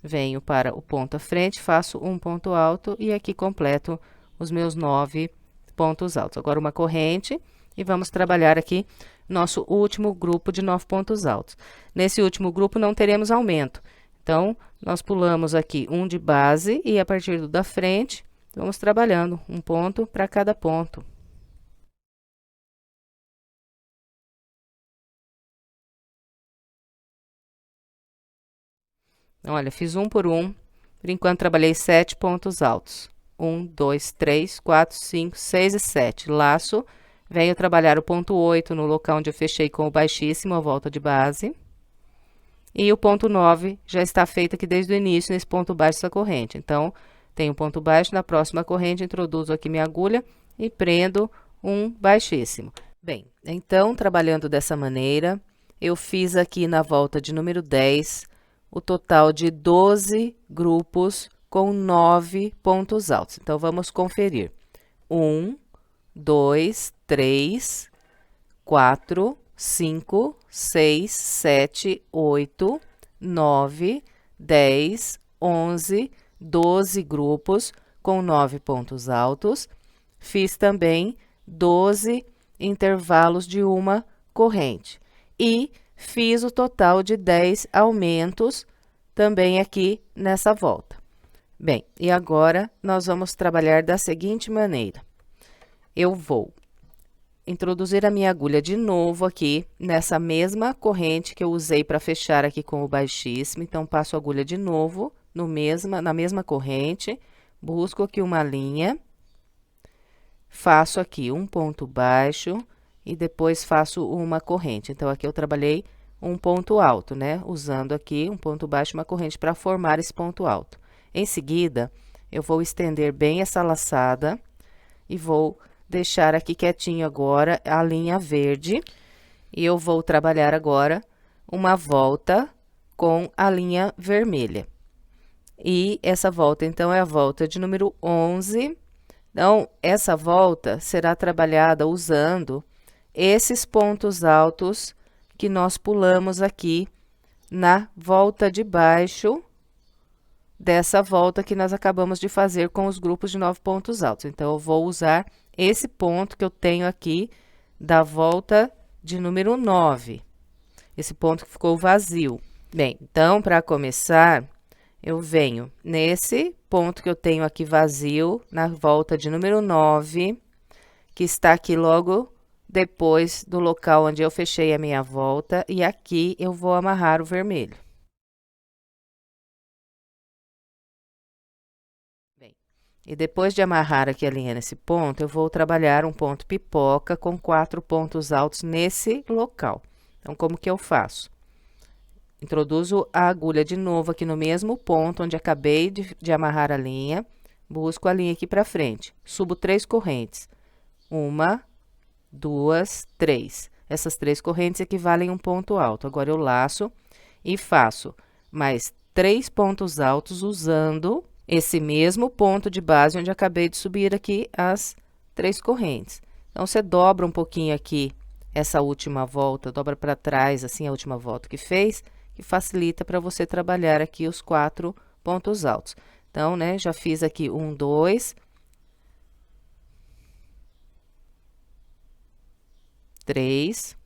Venho para o ponto à frente, faço um ponto alto e aqui completo os meus 9 pontos altos. Agora, uma corrente e vamos trabalhar aqui nosso último grupo de 9 pontos altos. Nesse último grupo, não teremos aumento. Então, nós pulamos aqui um de base e a partir do da frente, vamos trabalhando um ponto para cada ponto. Olha, fiz um por um. Por enquanto, trabalhei 7 pontos altos. 1, 2, 3, 4, 5, 6 e 7. Laço. Venho trabalhar o ponto 8 no local onde eu fechei com o baixíssimo, a volta de base. E o ponto 9 já está feito aqui desde o início, nesse ponto baixo dessa corrente. Então, tenho um ponto baixo, na próxima corrente, introduzo aqui minha agulha e prendo um baixíssimo. Bem, então, trabalhando dessa maneira, eu fiz aqui na volta de número 10, o total de 12 grupos com 9 pontos altos. Então, vamos conferir. 1, 2, 3, 4, 5, 6, 7, 8, 9, 10, 11, 12 grupos com 9 pontos altos. Fiz também 12 intervalos de uma corrente. E fiz o total de 10 aumentos também aqui nessa volta. Bem, e agora nós vamos trabalhar da seguinte maneira. Eu vou introduzir a minha agulha de novo aqui nessa mesma corrente que eu usei para fechar aqui com o baixíssimo. Então, passo a agulha de novo na mesma corrente, busco aqui uma linha, faço aqui um ponto baixo e depois faço uma corrente. Então, aqui eu trabalhei um ponto alto, né? Usando aqui um ponto baixo e uma corrente para formar esse ponto alto. Em seguida, eu vou estender bem essa laçada e vou deixar aqui quietinho agora a linha verde. E eu vou trabalhar agora uma volta com a linha vermelha. E essa volta, então, é a volta de número 11. Então, essa volta será trabalhada usando esses pontos altos que nós pulamos aqui na volta de baixo dessa volta que nós acabamos de fazer com os grupos de 9 pontos altos. Então, eu vou usar esse ponto que eu tenho aqui da volta de número 9. Esse ponto que ficou vazio. Bem, então, para começar, eu venho nesse ponto que eu tenho aqui vazio, na volta de número 9, que está aqui logo depois do local onde eu fechei a minha volta, e aqui eu vou amarrar o vermelho. Bem, e depois de amarrar aqui a linha nesse ponto, eu vou trabalhar um ponto pipoca com 4 pontos altos nesse local. Então, como que eu faço? Introduzo a agulha de novo aqui no mesmo ponto onde acabei de amarrar a linha, busco a linha aqui para frente, subo 3 correntes. 1, 2, 3. Essas 3 correntes equivalem a um ponto alto. Agora, eu laço e faço mais 3 pontos altos usando esse mesmo ponto de base onde acabei de subir aqui as 3 correntes. Então, você dobra um pouquinho aqui essa última volta, dobra para trás, assim, a última volta que fez, que facilita para você trabalhar aqui os 4 pontos altos. Então, né, já fiz aqui 1, 2, 3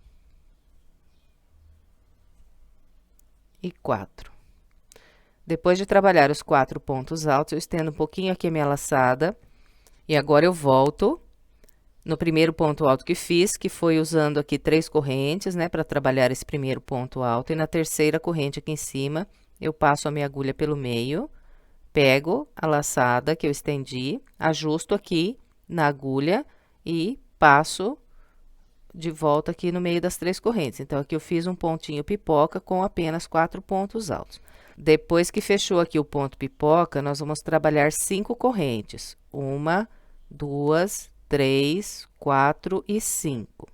e 4. Depois de trabalhar os 4 pontos altos, eu estendo um pouquinho aqui a minha laçada. E agora, eu volto no primeiro ponto alto que fiz, que foi usando aqui 3 correntes, né, para trabalhar esse primeiro ponto alto. E na terceira corrente aqui em cima, eu passo a minha agulha pelo meio, pego a laçada que eu estendi, ajusto aqui na agulha e passo de volta aqui no meio das 3 correntes. Então, aqui eu fiz um pontinho pipoca com apenas 4 pontos altos. Depois que fechou aqui o ponto pipoca, nós vamos trabalhar 5 correntes. 1, 2, 3, 4 e 5.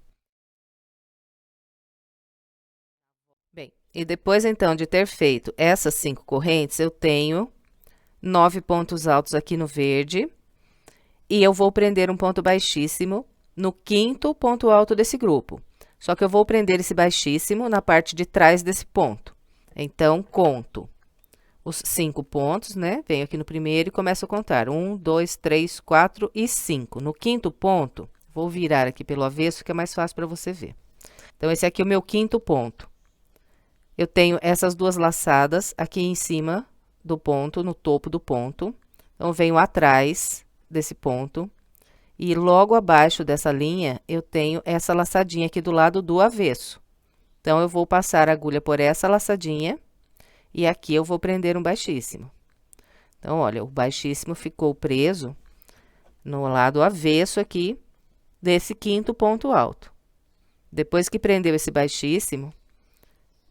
Bem, e depois então de ter feito essas 5 correntes, eu tenho 9 pontos altos aqui no verde. E eu vou prender um ponto baixíssimo no quinto ponto alto desse grupo. Só que eu vou prender esse baixíssimo na parte de trás desse ponto. Então, conto os 5 pontos, né? Venho aqui no primeiro e começo a contar. 1, 2, 3, 4 e 5. No quinto ponto, vou virar aqui pelo avesso, que é mais fácil para você ver. Então, esse aqui é o meu quinto ponto. Eu tenho essas 2 laçadas aqui em cima do ponto, no topo do ponto. Então, venho atrás desse ponto. E logo abaixo dessa linha, eu tenho essa laçadinha aqui do lado do avesso. Então, eu vou passar a agulha por essa laçadinha e aqui eu vou prender um baixíssimo. Então, olha, o baixíssimo ficou preso no lado avesso aqui desse quinto ponto alto. Depois que prendeu esse baixíssimo,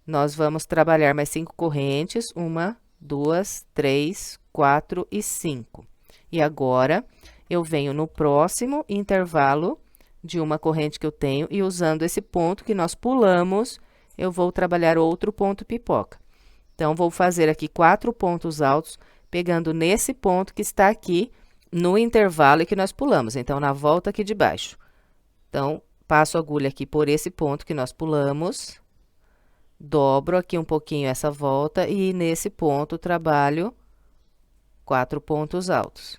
nós vamos trabalhar mais 5 correntes, 1, 2, 3, 4 e 5. E agora, eu venho no próximo intervalo de uma corrente que eu tenho e usando esse ponto que nós pulamos, eu vou trabalhar outro ponto pipoca. Então, vou fazer aqui 4 pontos altos, pegando nesse ponto que está aqui no intervalo que nós pulamos. Então, na volta aqui de baixo. Então, passo a agulha aqui por esse ponto que nós pulamos, dobro aqui um pouquinho essa volta e nesse ponto trabalho 4 pontos altos.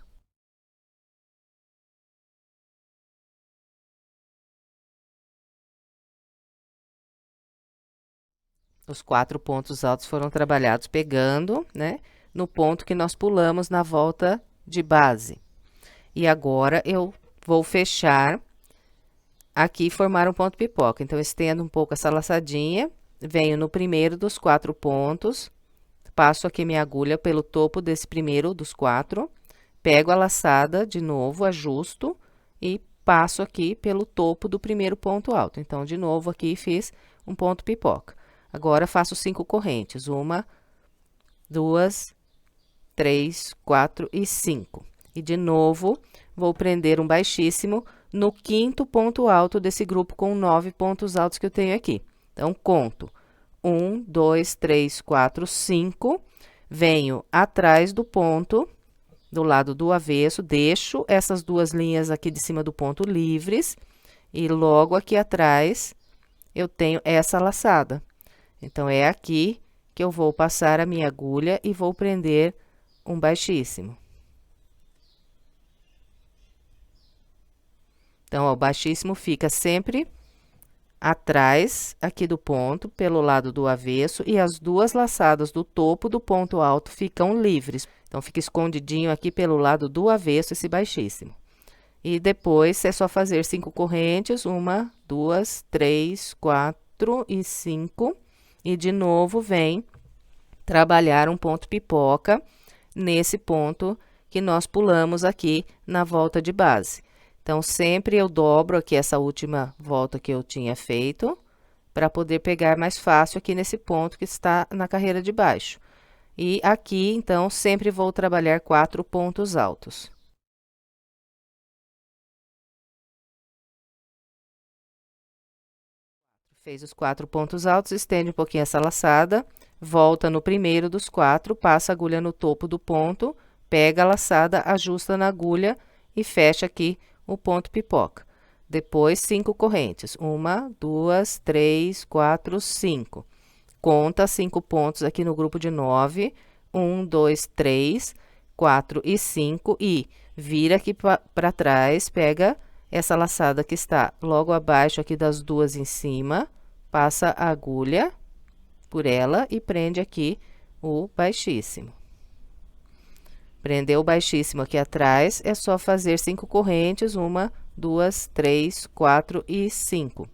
Os 4 pontos altos foram trabalhados pegando, né, no ponto que nós pulamos na volta de base. E agora, eu vou fechar aqui e formar um ponto pipoca. Então, eu estendo um pouco essa laçadinha, venho no primeiro dos 4 pontos, passo aqui minha agulha pelo topo desse primeiro dos 4, pego a laçada de novo, ajusto e passo aqui pelo topo do primeiro ponto alto. Então, de novo, aqui fiz um ponto pipoca. Agora, faço 5 correntes. 1, 2, 3, 4 e 5. E, de novo, vou prender um baixíssimo no quinto ponto alto desse grupo com 9 pontos altos que eu tenho aqui. Então, conto. 1, 2, 3, 4, 5. Venho atrás do ponto, do lado do avesso, deixo essas 2 linhas aqui de cima do ponto livres. E logo aqui atrás, eu tenho essa laçada. Então, é aqui que eu vou passar a minha agulha e vou prender um baixíssimo. Então, ó, o baixíssimo fica sempre atrás aqui do ponto, pelo lado do avesso, e as 2 laçadas do topo do ponto alto ficam livres. Então, fica escondidinho aqui pelo lado do avesso esse baixíssimo. E depois, é só fazer 5 correntes, 1, 2, 3, 4 e 5. E, de novo, vem trabalhar um ponto pipoca nesse ponto que nós pulamos aqui na volta de base. Então, sempre eu dobro aqui essa última volta que eu tinha feito, para poder pegar mais fácil aqui nesse ponto que está na carreira de baixo. E aqui, então, sempre vou trabalhar 4 pontos altos. Fez os 4 pontos altos, estende um pouquinho essa laçada, volta no primeiro dos 4, passa a agulha no topo do ponto, pega a laçada, ajusta na agulha e fecha aqui o ponto pipoca. Depois, 5 correntes. 1, 2, 3, 4, 5. Conta 5 pontos aqui no grupo de 9. 1, 2, 3, 4 e 5. E vira aqui para trás, pega essa laçada que está logo abaixo aqui das 2 em cima, passa a agulha por ela e prende aqui o baixíssimo. Prendeu o baixíssimo aqui atrás, é só fazer 5 correntes, 1, 2, 3, 4 e 5.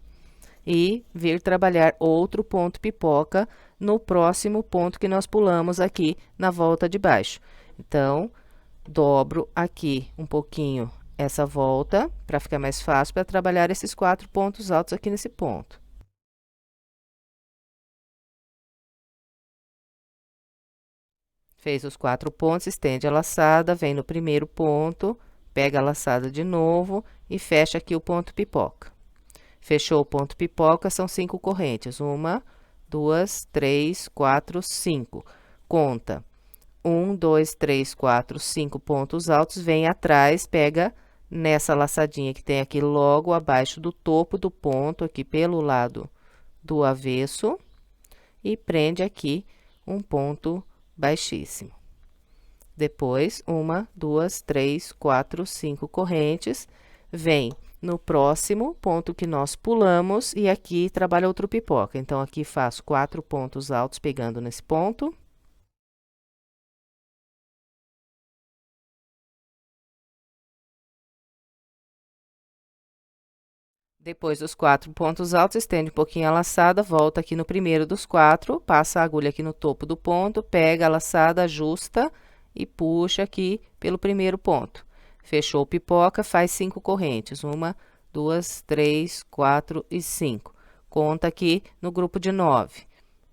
E vir trabalhar outro ponto pipoca no próximo ponto que nós pulamos aqui na volta de baixo. Então, dobro aqui um pouquinho essa volta, para ficar mais fácil para trabalhar esses 4 pontos altos aqui nesse ponto. Fez os 4 pontos, estende a laçada, vem no primeiro ponto, pega a laçada de novo e fecha aqui o ponto pipoca. Fechou o ponto pipoca, são 5 correntes. 1, 2, 3, 4, 5. Conta 1, 2, 3, 4, 5 pontos altos, vem atrás, pega nessa laçadinha que tem aqui logo abaixo do topo do ponto, aqui pelo lado do avesso, e prende aqui um ponto baixíssimo. Depois, 1, 2, 3, 4, 5 correntes, vem no próximo ponto que nós pulamos e aqui trabalha outro pipoca. Então, aqui faço 4 pontos altos pegando nesse ponto. Depois dos 4 pontos altos, estende um pouquinho a laçada, volta aqui no primeiro dos 4, passa a agulha aqui no topo do ponto, pega a laçada, ajusta e puxa aqui pelo primeiro ponto. Fechou o pipoca, faz 5 correntes. 1, 2, 3, 4 e 5. Conta aqui no grupo de 9.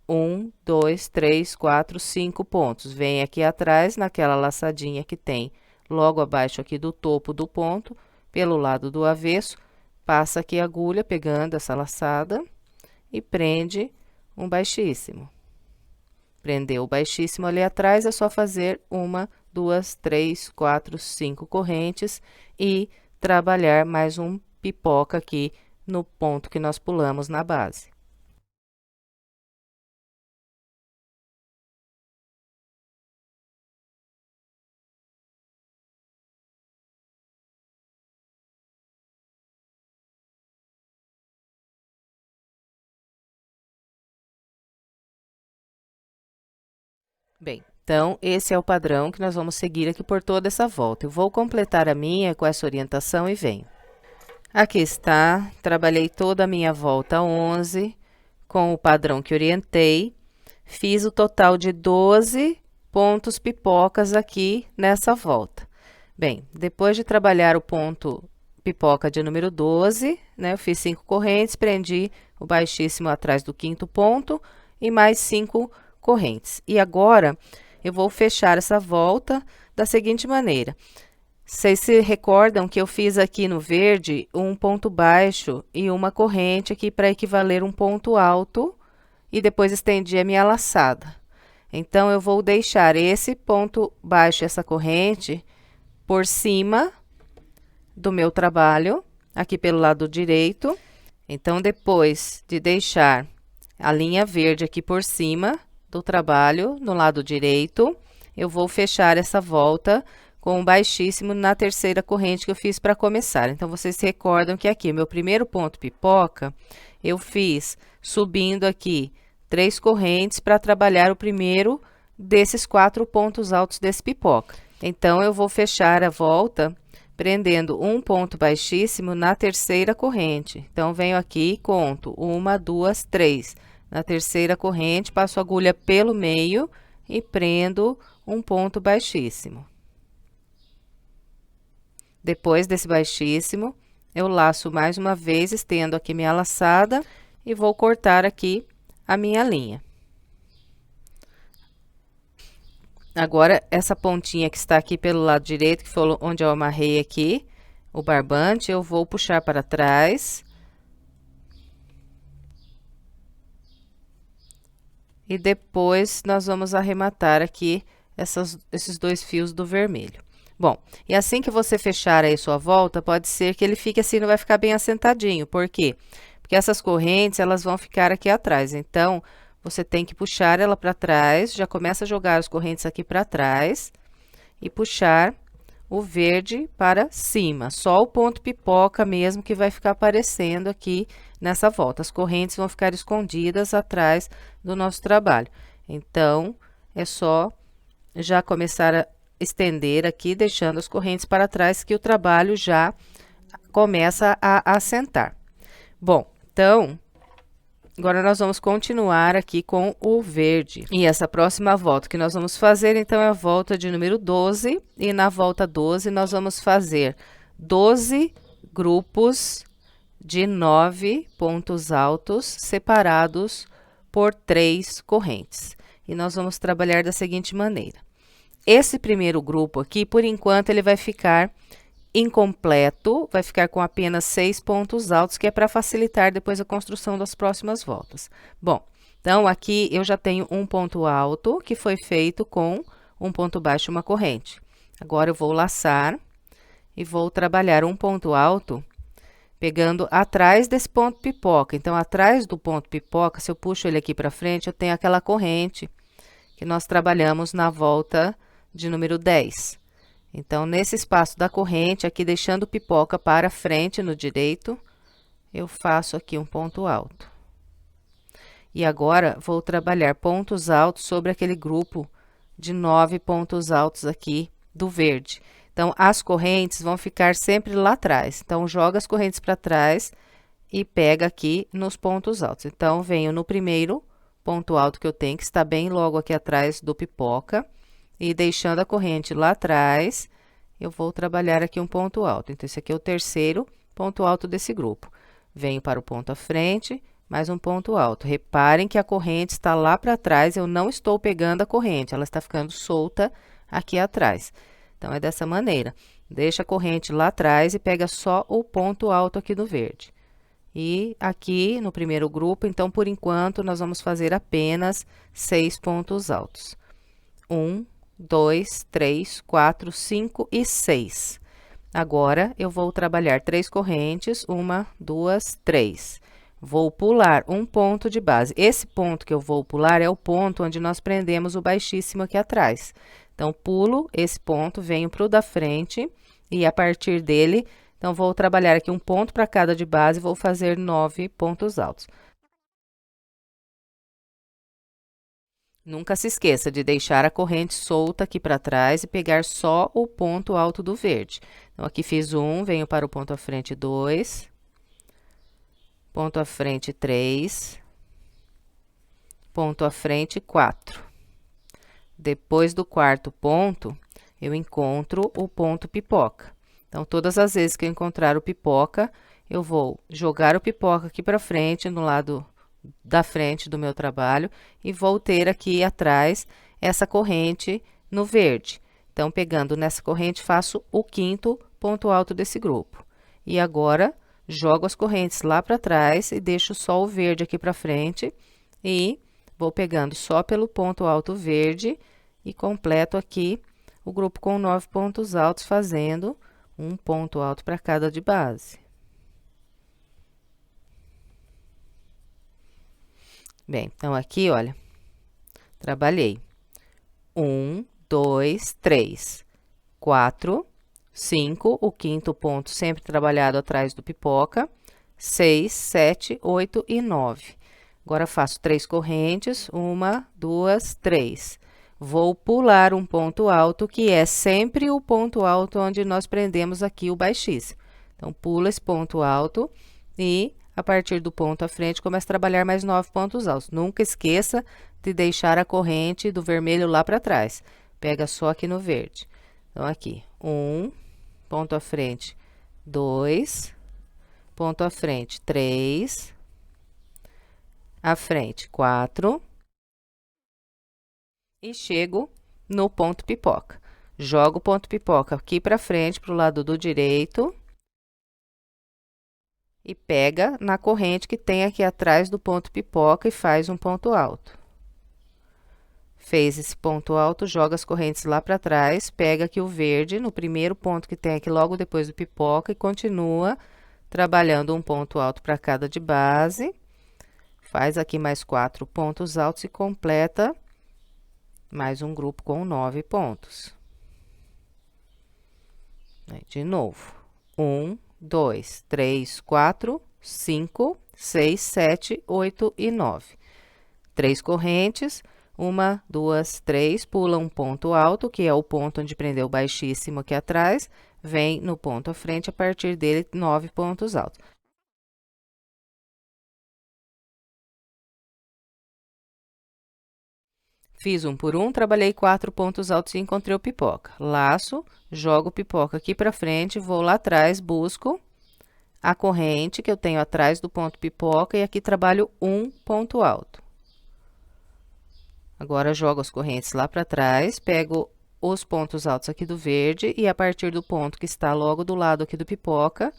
1, 2, 3, 4, 5 pontos. Vem aqui atrás, naquela laçadinha que tem logo abaixo aqui do topo do ponto, pelo lado do avesso, passa aqui a agulha pegando essa laçada e prende um baixíssimo. Prendeu o baixíssimo ali atrás, é só fazer 1, 2, 3, 4, 5 correntes e trabalhar mais um pipoca aqui no ponto que nós pulamos na base. Bem, então, esse é o padrão que nós vamos seguir aqui por toda essa volta. Eu vou completar a minha com essa orientação e venho. Aqui está, trabalhei toda a minha volta 11, com o padrão que orientei. Fiz o total de 12 pontos pipocas aqui nessa volta. Bem, depois de trabalhar o ponto pipoca de número 12, né, eu fiz 5 correntes, prendi o baixíssimo atrás do 5º ponto e mais 5 correntes. E agora, eu vou fechar essa volta da seguinte maneira. Vocês se recordam que eu fiz aqui no verde um ponto baixo e uma corrente aqui para equivaler um ponto alto e depois estendi a minha laçada. Então, eu vou deixar esse ponto baixo, essa corrente, por cima do meu trabalho, aqui pelo lado direito. Então, depois de deixar a linha verde aqui por cima do trabalho, no lado direito, eu vou fechar essa volta com um baixíssimo na terceira corrente que eu fiz para começar. Então, vocês se recordam que aqui, meu primeiro ponto pipoca, eu fiz subindo aqui 3 correntes para trabalhar o primeiro desses 4 pontos altos desse pipoca. Então, eu vou fechar a volta prendendo um ponto baixíssimo na terceira corrente. Então, venho aqui e conto 1, 2, 3. Na terceira corrente, passo a agulha pelo meio e prendo um ponto baixíssimo. Depois desse baixíssimo, eu laço mais uma vez, estendo aqui minha laçada e vou cortar aqui a minha linha. Agora, essa pontinha que está aqui pelo lado direito, que foi onde eu amarrei aqui o barbante, eu vou puxar para trás. E depois, nós vamos arrematar aqui esses 2 fios do vermelho. Bom, e assim que você fechar aí sua volta, pode ser que ele fique assim, não vai ficar bem assentadinho. Por quê? Porque essas correntes, elas vão ficar aqui atrás. Então, você tem que puxar ela para trás, já começa a jogar as correntes aqui para trás e puxar o verde para cima. Só o ponto pipoca mesmo que vai ficar aparecendo aqui nessa volta. As correntes vão ficar escondidas atrás do nosso trabalho. Então, é só já começar a estender aqui, deixando as correntes para trás, que o trabalho já começa a assentar. Bom, então, agora nós vamos continuar aqui com o verde. E essa próxima volta que nós vamos fazer, então, é a volta de número 12. E na volta 12, nós vamos fazer 12 grupos de 9 pontos altos separados por 3 correntes. E nós vamos trabalhar da seguinte maneira. Esse primeiro grupo aqui, por enquanto, ele vai ficar incompleto, vai ficar com apenas 6 pontos altos, que é para facilitar depois a construção das próximas voltas. Bom, então aqui eu já tenho um ponto alto que foi feito com um ponto baixo e uma corrente. Agora eu vou laçar e vou trabalhar um ponto alto pegando atrás desse ponto pipoca. Então, atrás do ponto pipoca, se eu puxo ele aqui para frente, eu tenho aquela corrente que nós trabalhamos na volta de número 10. Então, nesse espaço da corrente, aqui deixando o pipoca para frente no direito, eu faço aqui um ponto alto. E agora, vou trabalhar pontos altos sobre aquele grupo de 9 pontos altos aqui do verde. Então, as correntes vão ficar sempre lá atrás. Então, joga as correntes para trás e pega aqui nos pontos altos. Então, venho no primeiro ponto alto que eu tenho, que está bem logo aqui atrás do pipoca. E deixando a corrente lá atrás, eu vou trabalhar aqui um ponto alto. Então, esse aqui é o terceiro ponto alto desse grupo. Venho para o ponto à frente, mais um ponto alto. Reparem que a corrente está lá para trás, eu não estou pegando a corrente, ela está ficando solta aqui atrás. Então, é dessa maneira. Deixa a corrente lá atrás e pega só o ponto alto aqui do verde. E aqui no primeiro grupo, então, por enquanto, nós vamos fazer apenas 6 pontos altos. 1, 2, 3, 4, 5 e 6. Agora, eu vou trabalhar 3 correntes, 1, 2, 3. Vou pular um ponto de base. Esse ponto que eu vou pular é o ponto onde nós prendemos o baixíssimo aqui atrás. Então, pulo esse ponto, venho para o da frente e a partir dele, então, vou trabalhar aqui um ponto para cada de base e vou fazer 9 pontos altos. Nunca se esqueça de deixar a corrente solta aqui para trás e pegar só o ponto alto do verde. Então, aqui fiz 1, venho para o ponto à frente 2, ponto à frente 3, ponto à frente 4. Depois do quarto ponto, eu encontro o ponto pipoca. Então, todas as vezes que eu encontrar o pipoca, eu vou jogar o pipoca aqui para frente, no lado da frente do meu trabalho, e vou ter aqui atrás essa corrente no verde. Então, pegando nessa corrente, faço o quinto ponto alto desse grupo. E agora, jogo as correntes lá para trás e deixo só o verde aqui para frente, e vou pegando só pelo ponto alto verde, e completo aqui o grupo com 9 pontos altos, fazendo um ponto alto para cada de base. Bem, então, aqui, olha, trabalhei 1, 2, 3, 4, 5, o quinto ponto sempre trabalhado atrás do pipoca, 6, 7, 8 e 9. Agora, faço 3 correntes, 1, 2, 3. Vou pular um ponto alto, que é sempre o ponto alto onde nós prendemos aqui o baixíssimo. Então, pulo esse ponto alto e, a partir do ponto à frente, começo a trabalhar mais 9 pontos altos. Nunca esqueça de deixar a corrente do vermelho lá para trás. Pega só aqui no verde. Então, aqui, 1, ponto à frente, 2, ponto à frente, 3, à frente, 4. E chego no ponto pipoca. Jogo o ponto pipoca aqui para frente, para o lado do direito. E pega na corrente que tem aqui atrás do ponto pipoca e faz um ponto alto. Fez esse ponto alto, joga as correntes lá para trás, pega aqui o verde no primeiro ponto que tem aqui logo depois do pipoca e continua trabalhando um ponto alto para cada de base. Faz aqui mais 4 pontos altos e completa mais um grupo com 9 pontos. De novo, 1, 2, 3, 4, 5, 6, 7, 8 e 9. 3 correntes, 1, 2, 3, pula um ponto alto, que é o ponto onde prendeu baixíssimo aqui atrás, vem no ponto à frente, a partir dele, 9 pontos altos. Fiz um por um, trabalhei 4 pontos altos e encontrei o pipoca. Laço, jogo o pipoca aqui para frente, vou lá atrás, busco a corrente que eu tenho atrás do ponto pipoca e aqui trabalho um ponto alto. Agora, jogo as correntes lá para trás, pego os pontos altos aqui do verde e a partir do ponto que está logo do lado aqui do pipoca,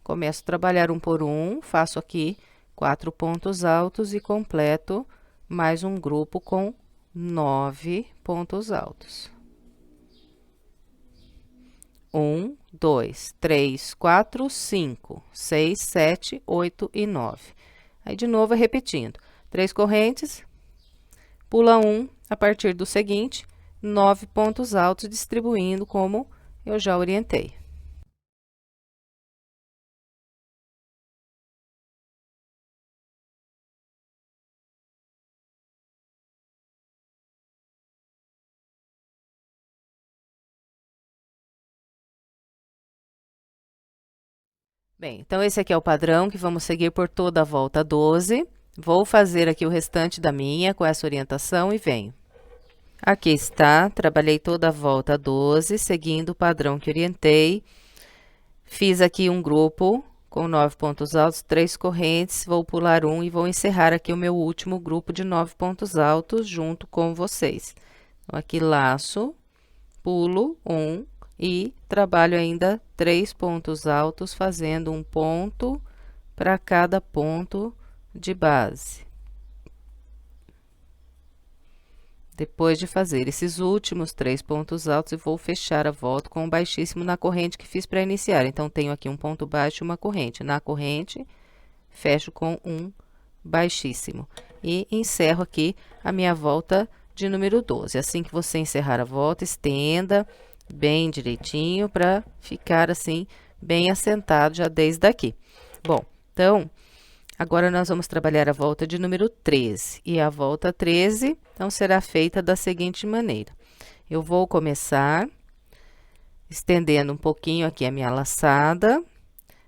começo a trabalhar um por um, faço aqui 4 pontos altos e completo mais um grupo com 9 pontos altos. 1, 2, 3, 4, 5, 6, 7, 8 e 9. Aí, de novo, repetindo. 3 correntes, pula um, a partir do seguinte, 9 pontos altos, distribuindo como eu já orientei. Bem, então esse aqui é o padrão que vamos seguir por toda a volta 12. Vou fazer aqui o restante da minha com essa orientação e venho. Aqui está, trabalhei toda a volta 12, seguindo o padrão que orientei. Fiz aqui um grupo com 9 pontos altos, 3 correntes, vou pular um e vou encerrar aqui o meu último grupo de 9 pontos altos junto com vocês. Então, aqui laço, pulo um e trabalho ainda 3 pontos altos, fazendo um ponto para cada ponto de base. Depois de fazer esses últimos 3 pontos altos, eu vou fechar a volta com um baixíssimo na corrente que fiz para iniciar. Então, tenho aqui um ponto baixo e uma corrente. Na corrente, fecho com um baixíssimo. E encerro aqui a minha volta de número 12. Assim que você encerrar a volta, estenda bem direitinho para ficar assim, bem assentado já desde aqui. Bom, então, agora nós vamos trabalhar a volta de número 13. E a volta 13, então, será feita da seguinte maneira. Eu vou começar estendendo um pouquinho aqui a minha laçada.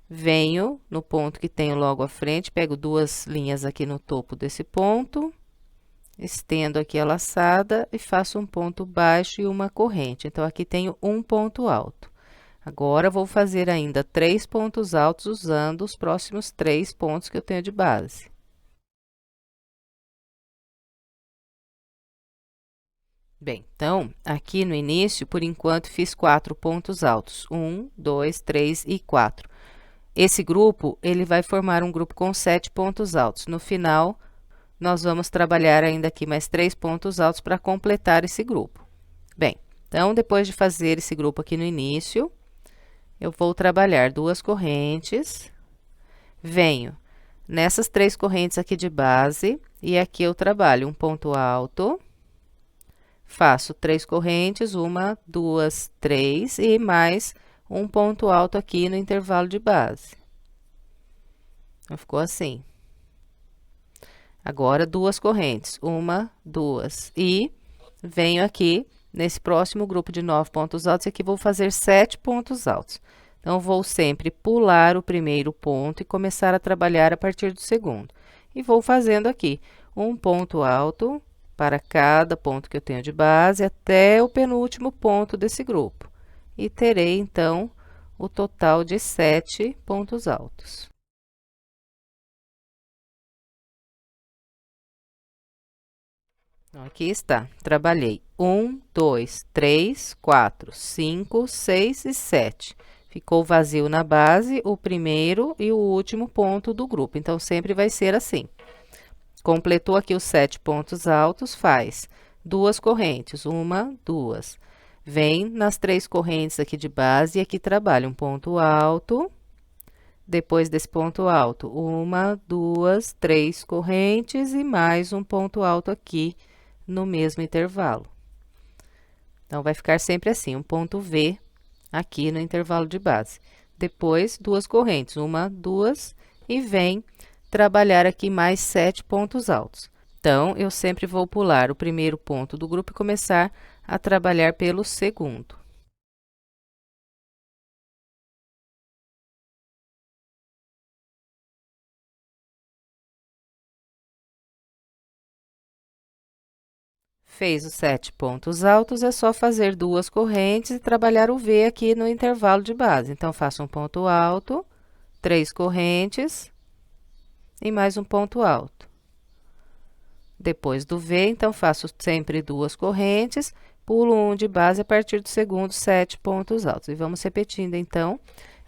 Venho no ponto que tenho logo à frente, pego 2 linhas aqui no topo desse ponto. Estendo aqui a laçada e faço um ponto baixo e uma corrente. Então, aqui tenho um ponto alto. Agora, vou fazer ainda 3 pontos altos usando os próximos 3 pontos que eu tenho de base. Bem, então, aqui no início, por enquanto, fiz 4 pontos altos. 1, 2, 3 e 4. Esse grupo, ele vai formar um grupo com 7 pontos altos. No final, nós vamos trabalhar ainda aqui mais 3 pontos altos para completar esse grupo. Bem, então, depois de fazer esse grupo aqui no início, eu vou trabalhar 2 correntes, venho nessas 3 correntes aqui de base, e aqui eu trabalho um ponto alto, faço 3 correntes, 1, 2, 3, e mais um ponto alto aqui no intervalo de base. Então, ficou assim. Agora, 2 correntes, 1, 2, e venho aqui nesse próximo grupo de 9 pontos altos, aqui vou fazer 7 pontos altos. Então, vou sempre pular o primeiro ponto e começar a trabalhar a partir do segundo. E vou fazendo aqui um ponto alto para cada ponto que eu tenho de base, até o penúltimo ponto desse grupo. E terei, então, o total de 7 pontos altos. Aqui está, trabalhei 1, 2, 3, 4, 5, 6 e 7. Ficou vazio na base o primeiro e o último ponto do grupo, então, sempre vai ser assim. Completou aqui os 7 pontos altos, faz 2 correntes, 1, 2. Vem nas 3 correntes aqui de base e aqui trabalha um ponto alto. Depois desse ponto alto, 1, 2, 3 correntes e mais um ponto alto aqui no mesmo intervalo. Então, vai ficar sempre assim, um ponto V aqui no intervalo de base. Depois, 2 correntes, 1, 2, e vem trabalhar aqui mais 7 pontos altos. Então, eu sempre vou pular o primeiro ponto do grupo e começar a trabalhar pelo segundo. Fez os 7 pontos altos, é só fazer 2 correntes e trabalhar o V aqui no intervalo de base. Então, faço um ponto alto, 3 correntes e mais um ponto alto. Depois do V, então, faço sempre 2 correntes, pulo um de base a partir do segundo, 7 pontos altos. E vamos repetindo, então,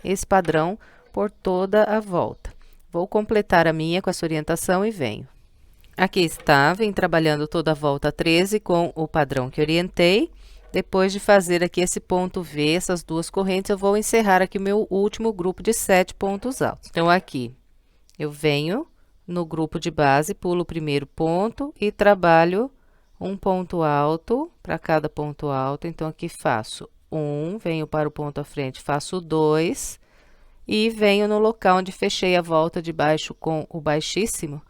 esse padrão por toda a volta. Vou completar a minha com essa orientação e venho. Aqui está, vem trabalhando toda a volta 13 com o padrão que orientei. Depois de fazer aqui esse ponto V, essas 2 correntes, eu vou encerrar aqui o meu último grupo de 7 pontos altos. Então, aqui, eu venho no grupo de base, pulo o primeiro ponto e trabalho um ponto alto para cada ponto alto. Então, aqui faço 1, venho para o ponto à frente, faço 2 e venho no local onde fechei a volta de baixo com o baixíssimo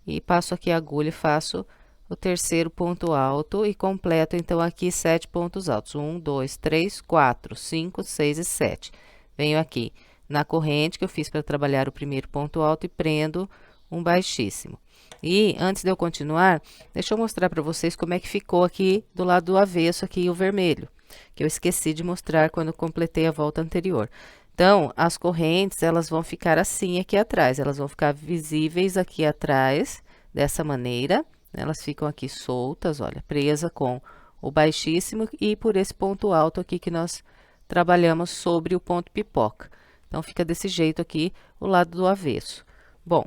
e passo aqui a agulha e faço o terceiro ponto alto e completo, então, aqui 7 pontos altos. 1, 2, 3, 4, 5, 6 e 7. Venho aqui na corrente que eu fiz para trabalhar o primeiro ponto alto e prendo um baixíssimo. E, antes de eu continuar, deixa eu mostrar para vocês como é que ficou aqui do lado do avesso, aqui o vermelho, que eu esqueci de mostrar quando completei a volta anterior. Então, as correntes, elas vão ficar assim aqui atrás, elas vão ficar visíveis aqui atrás, dessa maneira. Elas ficam aqui soltas, olha, presa com o baixíssimo e por esse ponto alto aqui que nós trabalhamos sobre o ponto pipoca. Então, fica desse jeito aqui o lado do avesso. Bom,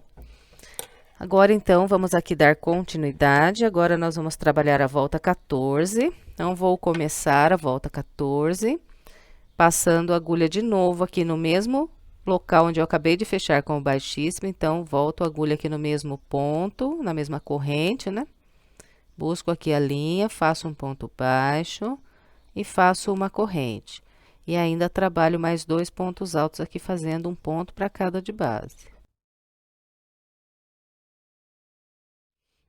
agora, então, vamos aqui dar continuidade. Agora, nós vamos trabalhar a volta 14. Então, vou começar a volta 14, passando a agulha de novo aqui no mesmo local onde eu acabei de fechar com o baixíssimo. Então, volto a agulha aqui no mesmo ponto, na mesma corrente, né? Busco aqui a linha, faço um ponto baixo e faço uma corrente. E ainda trabalho mais 2 pontos altos aqui, fazendo um ponto para cada de base.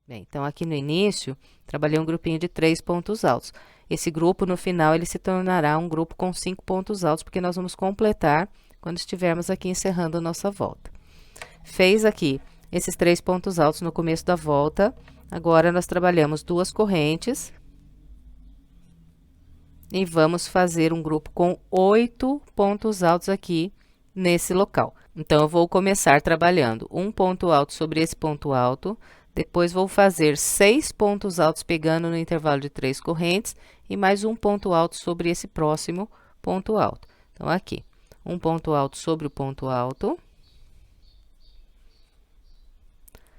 Bem, então, aqui no início, trabalhei um grupinho de 3 pontos altos. Esse grupo, no final, ele se tornará um grupo com 5 pontos altos, porque nós vamos completar quando estivermos aqui encerrando a nossa volta. Fez aqui esses 3 pontos altos no começo da volta. Agora, nós trabalhamos 2 correntes. E vamos fazer um grupo com 8 pontos altos aqui nesse local. Então, eu vou começar trabalhando um ponto alto sobre esse ponto alto. Depois, vou fazer 6 pontos altos pegando no intervalo de 3 correntes e mais um ponto alto sobre esse próximo ponto alto. Então, aqui, um ponto alto sobre o ponto alto.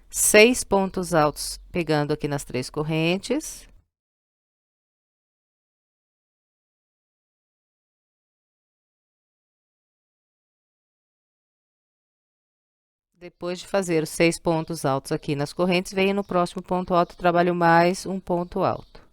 6 pontos altos pegando aqui nas 3 correntes. Depois de fazer os 6 pontos altos aqui nas correntes, venho no próximo ponto alto, trabalho mais um ponto alto.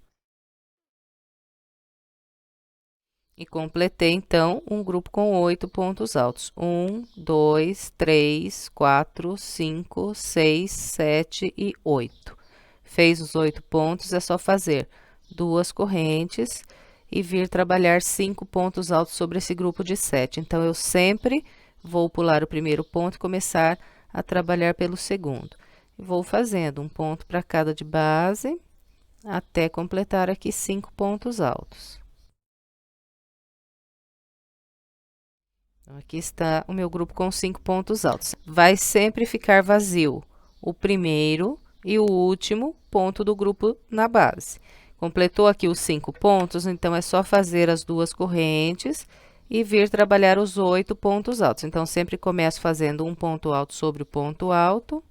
E completei, então, um grupo com 8 pontos altos. 1, 2, 3, 4, 5, 6, 7 e 8. Fez os 8 pontos, é só fazer 2 correntes e vir trabalhar 5 pontos altos sobre esse grupo de 7. Então, eu sempre vou pular o primeiro ponto e começar a trabalhar pelo segundo. Vou fazendo um ponto para cada de base, até completar aqui 5 pontos altos. Então, aqui está o meu grupo com 5 pontos altos. Vai sempre ficar vazio o primeiro e o último ponto do grupo na base. Completou aqui os 5 pontos, então, é só fazer as 2 correntes e vir trabalhar os 8 pontos altos. Então, sempre começo fazendo um ponto alto sobre o ponto alto.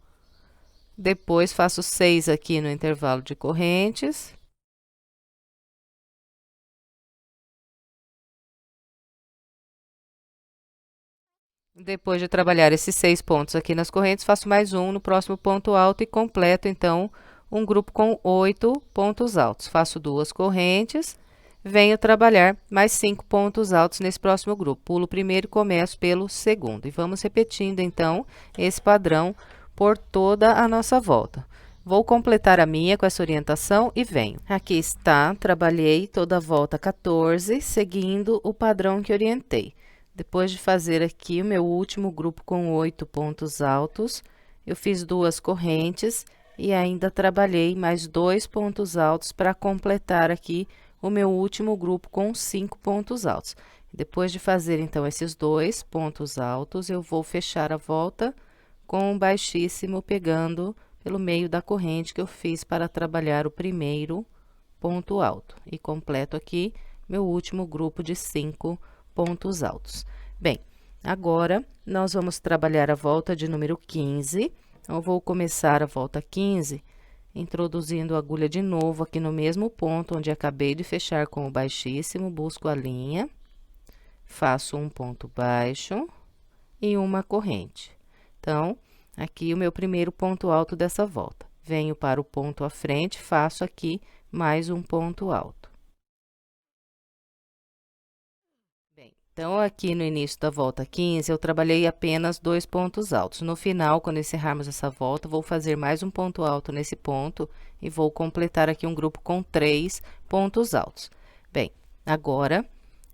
Depois, faço 6 aqui no intervalo de correntes. Depois de trabalhar esses 6 pontos aqui nas correntes, faço mais um no próximo ponto alto e completo, então, um grupo com 8 pontos altos. Faço 2 correntes, venho trabalhar mais 5 pontos altos nesse próximo grupo. Pulo o primeiro e começo pelo segundo. E vamos repetindo, então, esse padrão por toda a nossa volta. Vou completar a minha com essa orientação e venho. Aqui está, trabalhei toda a volta 14, seguindo o padrão que orientei. Depois de fazer aqui o meu último grupo com 8 pontos altos, eu fiz 2 correntes e ainda trabalhei mais 2 pontos altos para completar aqui o meu último grupo com 5 pontos altos. Depois de fazer, então, esses 2 pontos altos, eu vou fechar a volta com um baixíssimo pegando pelo meio da corrente que eu fiz para trabalhar o primeiro ponto alto. E completo aqui meu último grupo de 5 pontos altos. Bem, agora, nós vamos trabalhar a volta de número 15. Então, eu vou começar a volta 15, introduzindo a agulha de novo aqui no mesmo ponto onde acabei de fechar com o baixíssimo, busco a linha, faço um ponto baixo e uma corrente. Então, aqui o meu primeiro ponto alto dessa volta. Venho para o ponto à frente, faço aqui mais um ponto alto. Bem, então, aqui no início da volta 15, eu trabalhei apenas 2 pontos altos. No final, quando encerrarmos essa volta, vou fazer mais um ponto alto nesse ponto e vou completar aqui um grupo com 3 pontos altos. Bem, agora,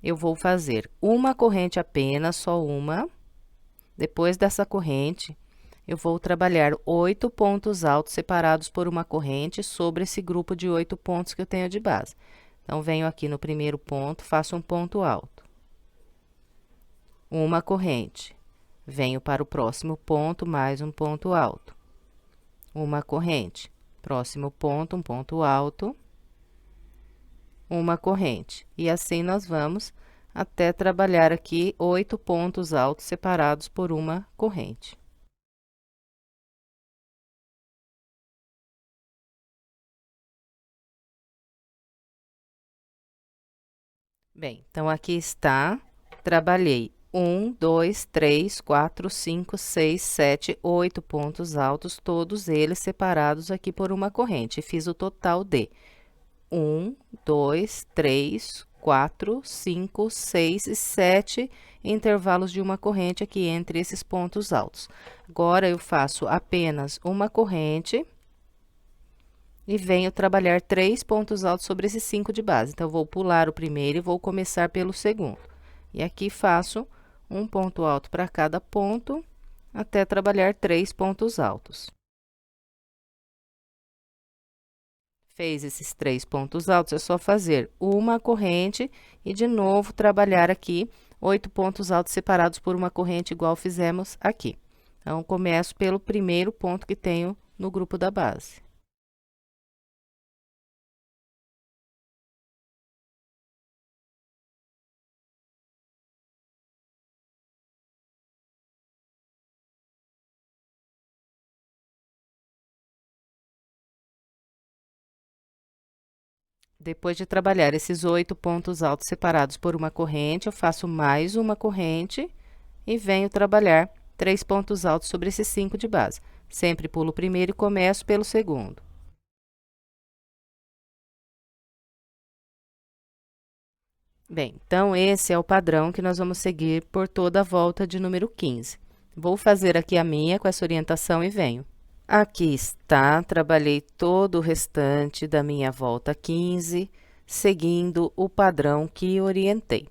eu vou fazer uma corrente apenas, só uma. Depois dessa corrente, eu vou trabalhar 8 pontos altos separados por uma corrente sobre esse grupo de 8 pontos que eu tenho de base. Então, venho aqui no primeiro ponto, faço um ponto alto. Uma corrente. Venho para o próximo ponto, mais um ponto alto. Uma corrente. Próximo ponto, um ponto alto. Uma corrente. E assim nós vamos até trabalhar aqui 8 pontos altos separados por uma corrente. Bem, então, aqui está, trabalhei 1, 2, 3, 4, 5, 6, 7, 8 pontos altos, todos eles separados aqui por uma corrente. Fiz o total de 1, 2, 3, 4, 5, 6 e 7 intervalos de uma corrente aqui entre esses pontos altos. Agora, eu faço apenas uma corrente e venho trabalhar 3 pontos altos sobre esses 5 de base. Então, vou pular o primeiro e vou começar pelo segundo. E aqui faço um ponto alto para cada ponto, até trabalhar 3 pontos altos. Fez esses 3 pontos altos, é só fazer uma corrente e, de novo, trabalhar aqui 8 pontos altos separados por uma corrente, igual fizemos aqui. Então, começo pelo primeiro ponto que tenho no grupo da base. Depois de trabalhar esses 8 pontos altos separados por uma corrente, eu faço mais uma corrente e venho trabalhar 3 pontos altos sobre esses 5 de base. Sempre pulo o primeiro e começo pelo segundo. Bem, então, esse é o padrão que nós vamos seguir por toda a volta de número 15. Vou fazer aqui a minha com essa orientação e venho. Aqui está, trabalhei todo o restante da minha volta 15, seguindo o padrão que orientei.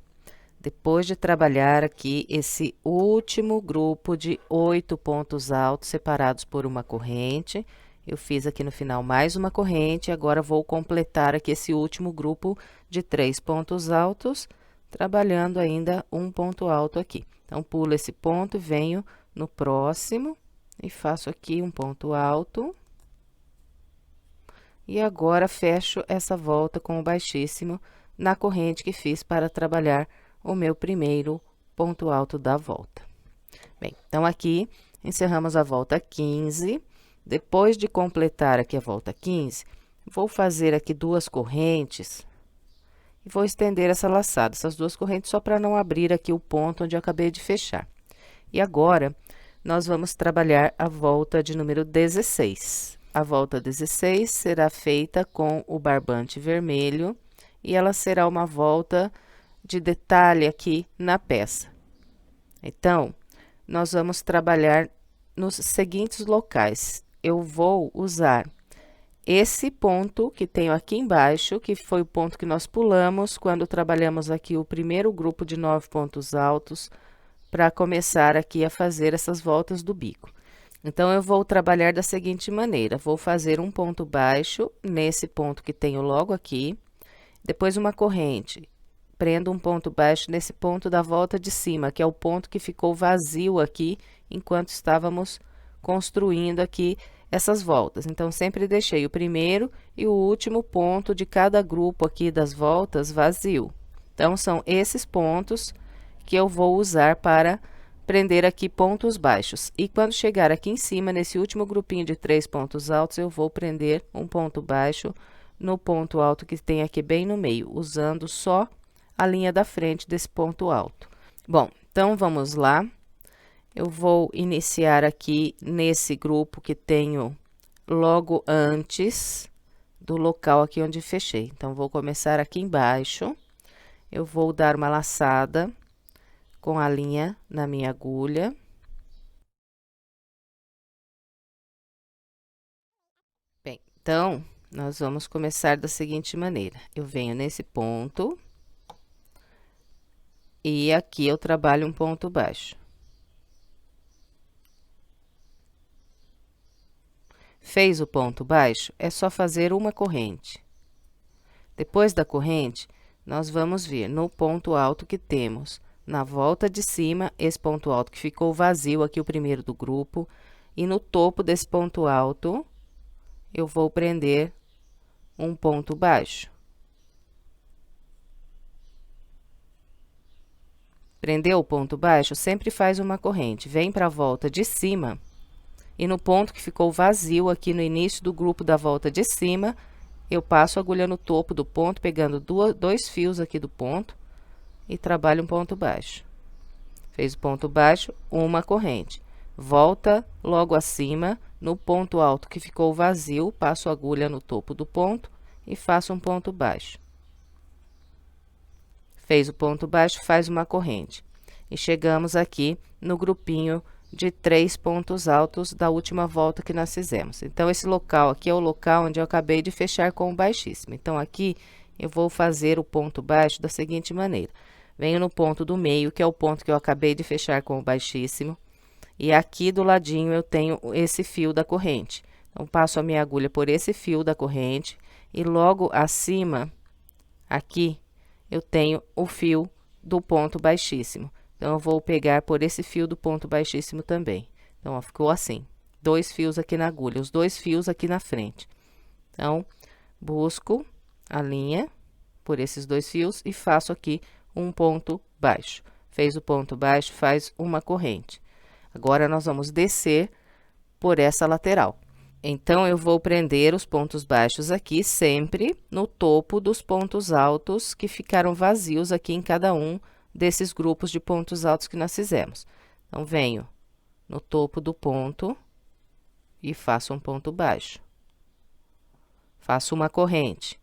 Depois de trabalhar aqui esse último grupo de 8 pontos altos separados por uma corrente, eu fiz aqui no final mais uma corrente, agora vou completar aqui esse último grupo de 3 pontos altos, trabalhando ainda um ponto alto aqui. Então, pulo esse ponto e venho no próximo. E faço aqui um ponto alto. E agora, fecho essa volta com o baixíssimo na corrente que fiz para trabalhar o meu primeiro ponto alto da volta. Bem, então, aqui, encerramos a volta 15. Depois de completar aqui a volta 15, vou fazer aqui 2 correntes e vou estender essa laçada, essas 2 correntes, só para não abrir aqui o ponto onde eu acabei de fechar. E agora, nós vamos trabalhar a volta de número 16. A volta 16 será feita com o barbante vermelho e ela será uma volta de detalhe aqui na peça. Então, nós vamos trabalhar nos seguintes locais. Eu vou usar esse ponto que tenho aqui embaixo, que foi o ponto que nós pulamos quando trabalhamos aqui o primeiro grupo de 9 pontos altos, para começar aqui a fazer essas voltas do bico. Então, eu vou trabalhar da seguinte maneira: vou fazer um ponto baixo nesse ponto que tenho logo aqui, depois uma corrente, prendo um ponto baixo nesse ponto da volta de cima, que é o ponto que ficou vazio aqui enquanto estávamos construindo aqui essas voltas. Então, sempre deixei o primeiro e o último ponto de cada grupo aqui das voltas vazio. Então, são esses pontos que eu vou usar para prender aqui pontos baixos. E quando chegar aqui em cima, nesse último grupinho de 3 pontos altos, eu vou prender um ponto baixo no ponto alto que tem aqui bem no meio, usando só a linha da frente desse ponto alto. Bom, então vamos lá. Eu vou iniciar aqui nesse grupo que tenho logo antes do local aqui onde fechei. Então, vou começar aqui embaixo. Eu vou dar uma laçada com a linha na minha agulha. Bem, então, nós vamos começar da seguinte maneira. Eu venho nesse ponto e aqui eu trabalho um ponto baixo. Fez o ponto baixo, é só fazer uma corrente. Depois da corrente, nós vamos vir no ponto alto que temos na volta de cima, esse ponto alto que ficou vazio aqui, o primeiro do grupo, e no topo desse ponto alto, eu vou prender um ponto baixo. Prendeu o ponto baixo, sempre faz uma corrente, vem para a volta de cima, e no ponto que ficou vazio aqui no início do grupo da volta de cima, eu passo a agulha no topo do ponto, pegando dois fios aqui do ponto, e trabalho um ponto baixo. Fez o ponto baixo, uma corrente. Volta logo acima, no ponto alto que ficou vazio, passo a agulha no topo do ponto e faço um ponto baixo. Fez o ponto baixo, faz uma corrente. E chegamos aqui no grupinho de 3 pontos altos da última volta que nós fizemos. Então, esse local aqui é o local onde eu acabei de fechar com o baixíssimo. Então, aqui eu vou fazer o ponto baixo da seguinte maneira. Venho no ponto do meio, que é o ponto que eu acabei de fechar com o baixíssimo. E aqui do ladinho eu tenho esse fio da corrente. Então, passo a minha agulha por esse fio da corrente. E logo acima, aqui, eu tenho o fio do ponto baixíssimo. Então, eu vou pegar por esse fio do ponto baixíssimo também. Então, ó, ficou assim. 2 fios aqui na agulha, os 2 fios aqui na frente. Então, busco a linha por esses 2 fios e faço aqui um ponto baixo. Fez o ponto baixo, faz uma corrente. Agora, nós vamos descer por essa lateral. Então, eu vou prender os pontos baixos aqui, sempre no topo dos pontos altos que ficaram vazios aqui em cada um desses grupos de pontos altos que nós fizemos. Então, venho no topo do ponto e faço um ponto baixo. Faço uma corrente.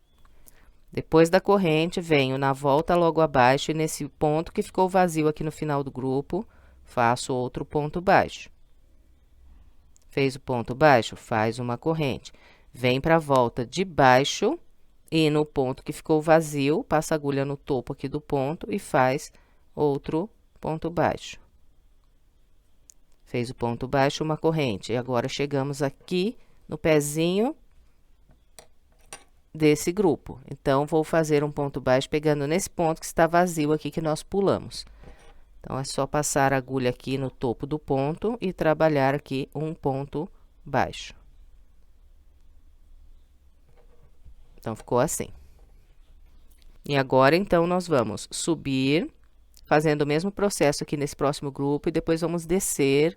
Depois da corrente, venho na volta logo abaixo e nesse ponto que ficou vazio aqui no final do grupo, faço outro ponto baixo. Fez o ponto baixo, faz uma corrente. Vem para a volta de baixo e no ponto que ficou vazio, passa a agulha no topo aqui do ponto e faz outro ponto baixo. Fez o ponto baixo, uma corrente. E agora, chegamos aqui no pezinho desse grupo. Então, vou fazer um ponto baixo pegando nesse ponto que está vazio aqui que nós pulamos. Então, é só passar a agulha aqui no topo do ponto e trabalhar aqui um ponto baixo. Então, ficou assim. E agora, então, nós vamos subir, fazendo o mesmo processo aqui nesse próximo grupo, e depois vamos descer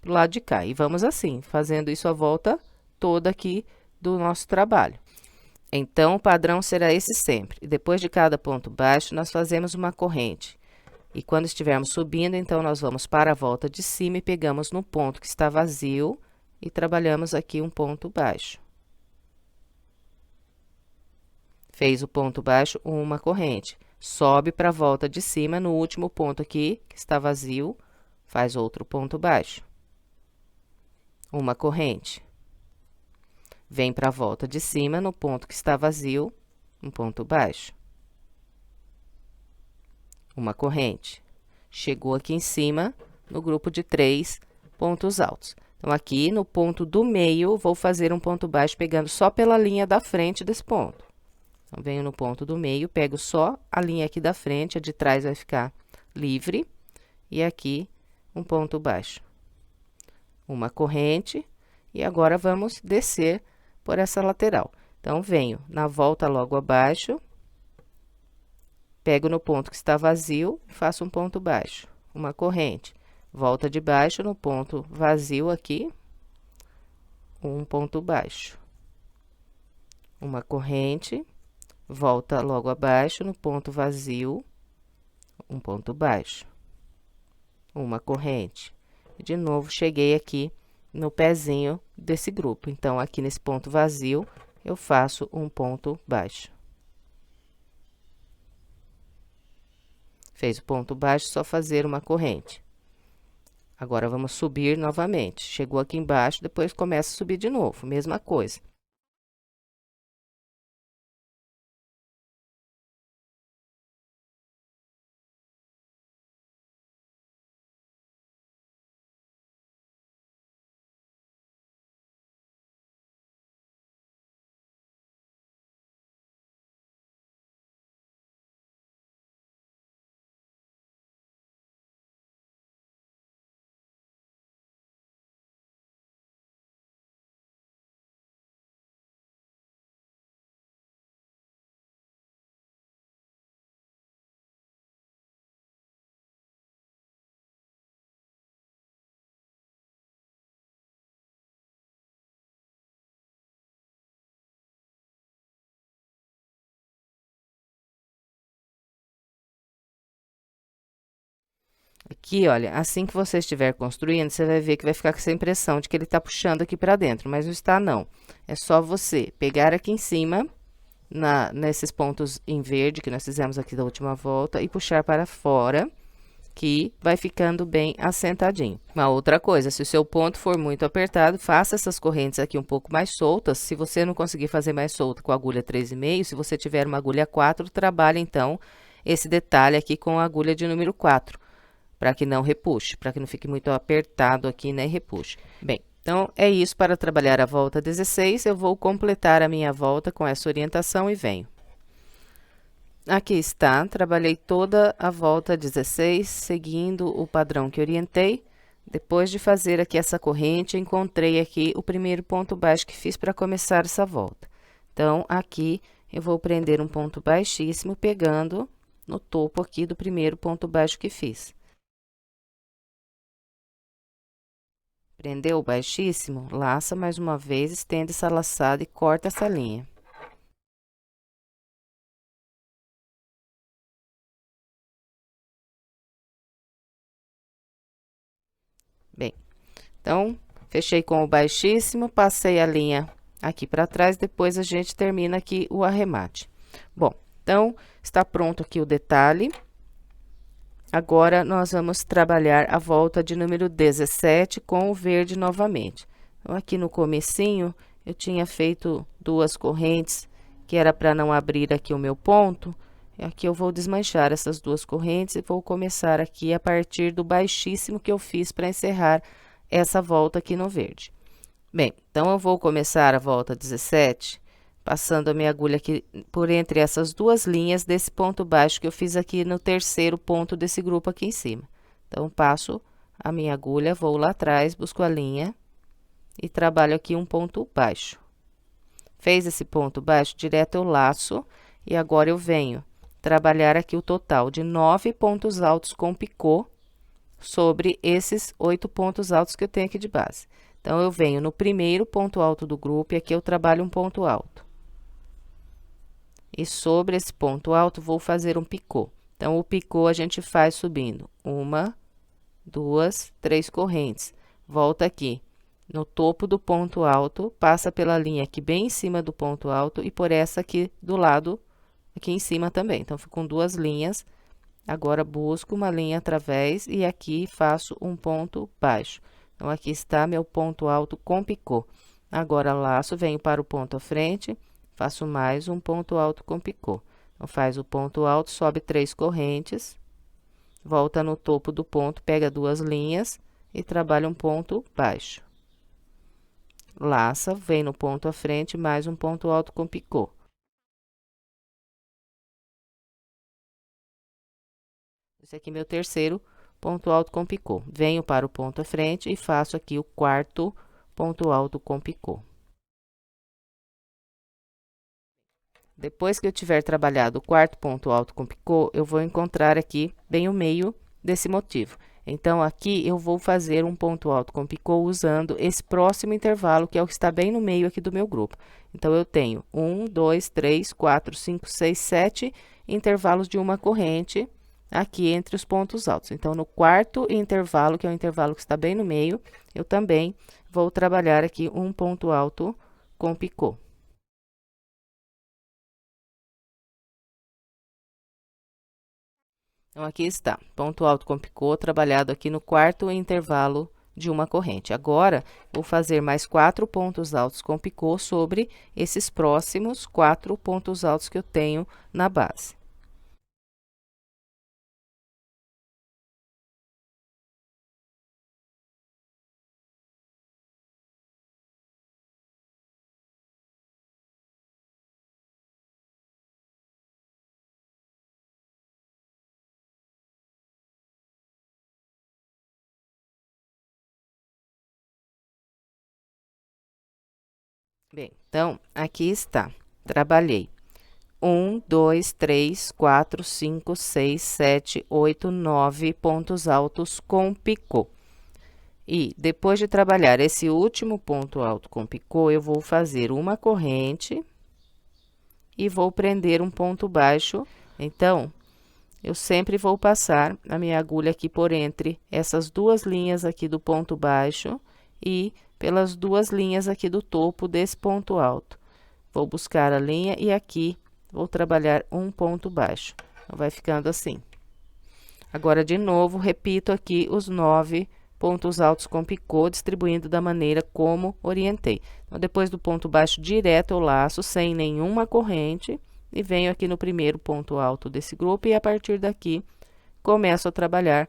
pro lado de cá. E vamos assim, fazendo isso a volta toda aqui do nosso trabalho. Então, o padrão será esse sempre. E depois de cada ponto baixo, nós fazemos uma corrente. E quando estivermos subindo, então, nós vamos para a volta de cima e pegamos no ponto que está vazio e trabalhamos aqui um ponto baixo. Fez o ponto baixo, uma corrente. Sobe para a volta de cima, no último ponto aqui, que está vazio, faz outro ponto baixo. Uma corrente. Vem para a volta de cima, no ponto que está vazio, um ponto baixo. Uma corrente. Chegou aqui em cima, no grupo de 3 pontos altos. Então, aqui no ponto do meio, vou fazer um ponto baixo pegando só pela linha da frente desse ponto. Então, venho no ponto do meio, pego só a linha aqui da frente, a de trás vai ficar livre. E aqui, um ponto baixo. Uma corrente. E agora, vamos descer por essa lateral. Então, venho na volta logo abaixo. Pego no ponto que está vazio, faço um ponto baixo. Uma corrente. Volta de baixo no ponto vazio aqui, um ponto baixo. Uma corrente, volta logo abaixo no ponto vazio, um ponto baixo. Uma corrente. E de novo, cheguei aqui no pezinho desse grupo. Então, aqui nesse ponto vazio, eu faço um ponto baixo. Fez o ponto baixo, só fazer uma corrente. Agora, vamos subir novamente. Chegou aqui embaixo, depois começa a subir de novo, mesma coisa. Aqui, olha, assim que você estiver construindo, você vai ver que vai ficar com essa impressão de que ele tá puxando aqui pra dentro, mas não está, não. É só você pegar aqui em cima, nesses pontos em verde que nós fizemos aqui da última volta, e puxar para fora, que vai ficando bem assentadinho. Uma outra coisa, se o seu ponto for muito apertado, faça essas correntes aqui um pouco mais soltas. Se você não conseguir fazer mais solta com a agulha 3,5, se você tiver uma agulha 4, trabalhe, então, esse detalhe aqui com a agulha de número 4. Para que não repuxe, para que não fique muito apertado aqui, né, e repuxe. Bem, então, é isso para trabalhar a volta 16. Eu vou completar a minha volta com essa orientação e venho. Aqui está, trabalhei toda a volta 16, seguindo o padrão que orientei. Depois de fazer aqui essa corrente, encontrei aqui o primeiro ponto baixo que fiz para começar essa volta. Então, aqui, eu vou prender um ponto baixíssimo, pegando no topo aqui do primeiro ponto baixo que fiz. Prendeu o baixíssimo, laça mais uma vez, estende essa laçada e corta essa linha. Bem, então, fechei com o baixíssimo, passei a linha aqui para trás, depois a gente termina aqui o arremate. Bom, então, está pronto aqui o detalhe. Agora, nós vamos trabalhar a volta de número 17 com o verde novamente. Então, aqui no comecinho, eu tinha feito 2 correntes, que era para não abrir aqui o meu ponto. Aqui eu vou desmanchar essas 2 correntes e vou começar aqui a partir do baixíssimo que eu fiz para encerrar essa volta aqui no verde. Bem, então, eu vou começar a volta 17, passando a minha agulha aqui por entre essas 2 linhas desse ponto baixo que eu fiz aqui no terceiro ponto desse grupo aqui em cima. Então, passo a minha agulha, vou lá atrás, busco a linha e trabalho aqui um ponto baixo. Fez esse ponto baixo, direto eu laço e agora eu venho trabalhar aqui o total de 9 pontos altos com picô sobre esses 8 pontos altos que eu tenho aqui de base. Então, eu venho no primeiro ponto alto do grupo e aqui eu trabalho um ponto alto. E sobre esse ponto alto, vou fazer um picô. Então, o picô a gente faz subindo 1, 2, 3 correntes. Volta aqui no topo do ponto alto, passa pela linha aqui bem em cima do ponto alto e por essa aqui do lado, aqui em cima também. Então, fico com 2 linhas. Agora, busco uma linha através e aqui faço um ponto baixo. Então, aqui está meu ponto alto com picô. Agora, laço, venho para o ponto à frente, faço mais um ponto alto com picô. Então, faz o ponto alto, sobe 3 correntes, volta no topo do ponto, pega 2 linhas e trabalha um ponto baixo. laça, vem no ponto à frente, mais um ponto alto com picô. Esse aqui é meu terceiro ponto alto com picô. Venho para o ponto à frente e faço aqui o quarto ponto alto com picô. Depois que eu tiver trabalhado o quarto ponto alto com picô, eu vou encontrar aqui bem o meio desse motivo. Então, aqui eu vou fazer um ponto alto com picô usando esse próximo intervalo, que é o que está bem no meio aqui do meu grupo. Então, eu tenho 1, 2, 3, 4, 5, 6, 7 intervalos de uma corrente aqui entre os pontos altos. Então, no quarto intervalo, que é o intervalo que está bem no meio, eu também vou trabalhar aqui um ponto alto com picô. Então, aqui está, ponto alto com picô, trabalhado aqui no quarto intervalo de uma corrente. Agora, vou fazer mais 4 pontos altos com picô sobre esses próximos 4 pontos altos que eu tenho na base. Bem, então, aqui está. Trabalhei 1, 2, 3, 4, 5, 6, 7, 8, 9 pontos altos com picô. E depois de trabalhar esse último ponto alto com picô, eu vou fazer uma corrente e vou prender um ponto baixo. Então, eu sempre vou passar a minha agulha aqui por entre essas duas linhas aqui do ponto baixo e pelas duas linhas aqui do topo desse ponto alto. Vou buscar a linha e aqui vou trabalhar um ponto baixo. Então, vai ficando assim. Agora, de novo, repito aqui os 9 pontos altos com picô, distribuindo da maneira como orientei. Então, depois do ponto baixo direto, eu laço sem nenhuma corrente e venho aqui no primeiro ponto alto desse grupo e a partir daqui começo a trabalhar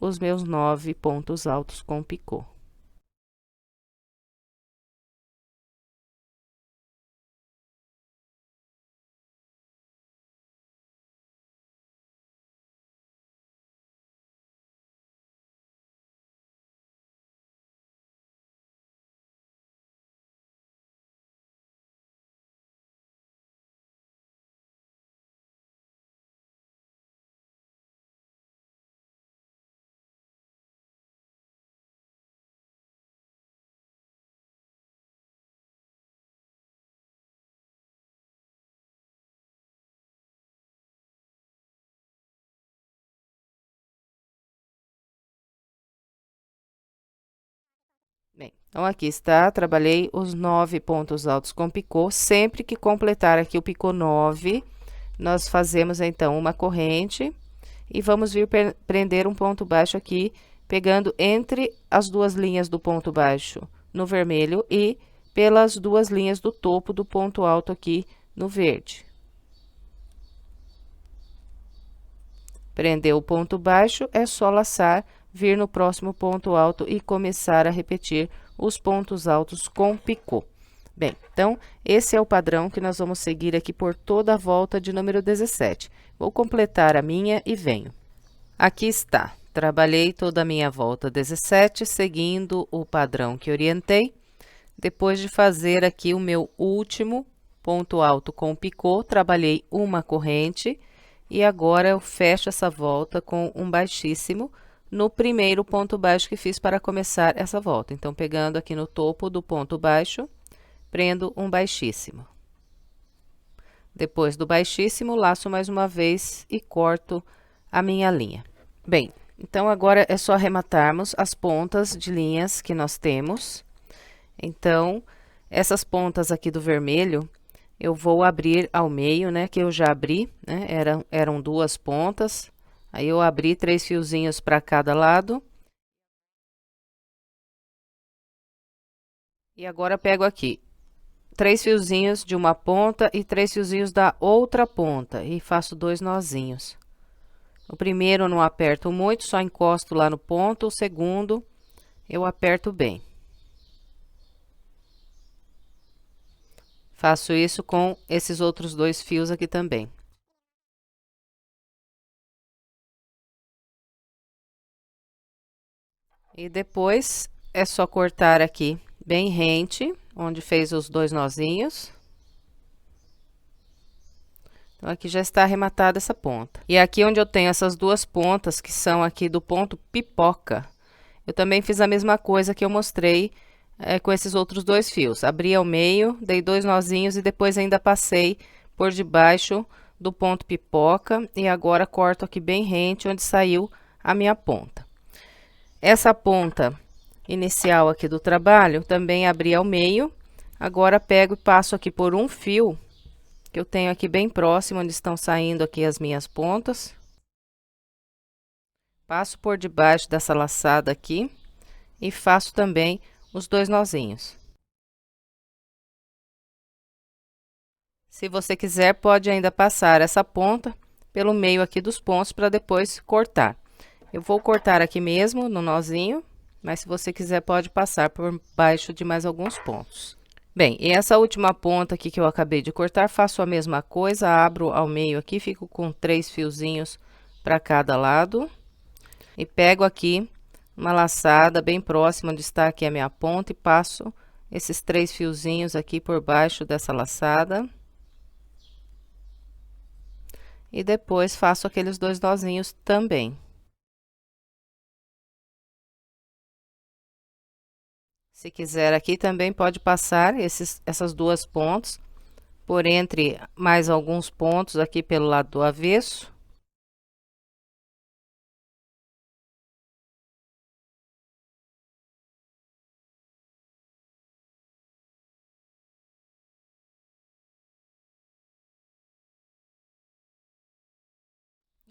os meus 9 pontos altos com picô. Bem, então aqui está, trabalhei os 9 pontos altos com picô. Sempre que completar aqui o picô 9, nós fazemos então uma corrente e vamos vir prender um ponto baixo aqui, pegando entre as duas linhas do ponto baixo no vermelho e pelas duas linhas do topo do ponto alto aqui no verde. Prender o ponto baixo, é só laçar, vir no próximo ponto alto e começar a repetir os pontos altos com picô. Bem, então, esse é o padrão que nós vamos seguir aqui por toda a volta de número 17. Vou completar a minha e venho. Aqui está. Trabalhei toda a minha volta 17, seguindo o padrão que orientei. Depois de fazer aqui o meu último ponto alto com picô, trabalhei uma corrente e agora eu fecho essa volta com um baixíssimo no primeiro ponto baixo que fiz para começar essa volta. Então, pegando aqui no topo do ponto baixo, prendo um baixíssimo. Depois do baixíssimo, laço mais uma vez e corto a minha linha. Bem, então agora é só arrematarmos as pontas de linhas que nós temos. Então, essas pontas aqui do vermelho, eu vou abrir ao meio, né, que eu já abri, né, eram duas pontas. Aí, eu abri 3 fiozinhos para cada lado. E agora, pego aqui 3 fiozinhos de uma ponta e 3 fiozinhos da outra ponta. E faço 2 nozinhos. O primeiro eu não aperto muito, só encosto lá no ponto. O segundo, eu aperto bem. Faço isso com esses outros 2 fios aqui também. E depois é só cortar aqui bem rente, onde fez os 2 nozinhos. Então, aqui já está arrematada essa ponta. E aqui onde eu tenho essas 2 pontas, que são aqui do ponto pipoca, eu também fiz a mesma coisa que eu mostrei com esses outros 2 fios. Abri ao meio, dei 2 nozinhos e depois ainda passei por debaixo do ponto pipoca. E agora corto aqui bem rente, onde saiu a minha ponta. Essa ponta inicial aqui do trabalho, também abri ao meio. Agora pego e passo aqui por um fio, que eu tenho aqui bem próximo, onde estão saindo aqui as minhas pontas. Passo por debaixo dessa laçada aqui e faço também os 2 nozinhos. Se você quiser, pode ainda passar essa ponta pelo meio aqui dos pontos para depois cortar. Eu vou cortar aqui mesmo no nozinho, mas se você quiser, pode passar por baixo de mais alguns pontos. Bem, e essa última ponta aqui que eu acabei de cortar, faço a mesma coisa, abro ao meio aqui, fico com 3 fiozinhos para cada lado. E pego aqui uma laçada bem próxima onde está aqui a minha ponta e passo esses 3 fiozinhos aqui por baixo dessa laçada. E depois faço aqueles 2 nozinhos também. Se quiser aqui também pode passar essas 2 pontas por entre mais alguns pontos aqui pelo lado do avesso.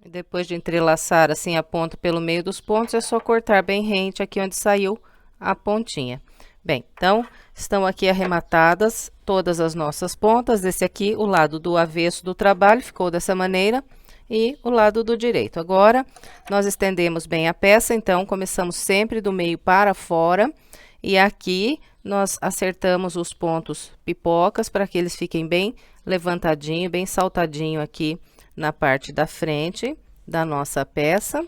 E depois de entrelaçar assim a ponta pelo meio dos pontos, é só cortar bem rente aqui onde saiu a pontinha. Bem, então, estão aqui arrematadas todas as nossas pontas. Esse aqui, o lado do avesso do trabalho, ficou dessa maneira, e o lado do direito. Agora, nós estendemos bem a peça, então, começamos sempre do meio para fora, e aqui nós acertamos os pontos pipocas para que eles fiquem bem levantadinho, bem saltadinho aqui na parte da frente da nossa peça.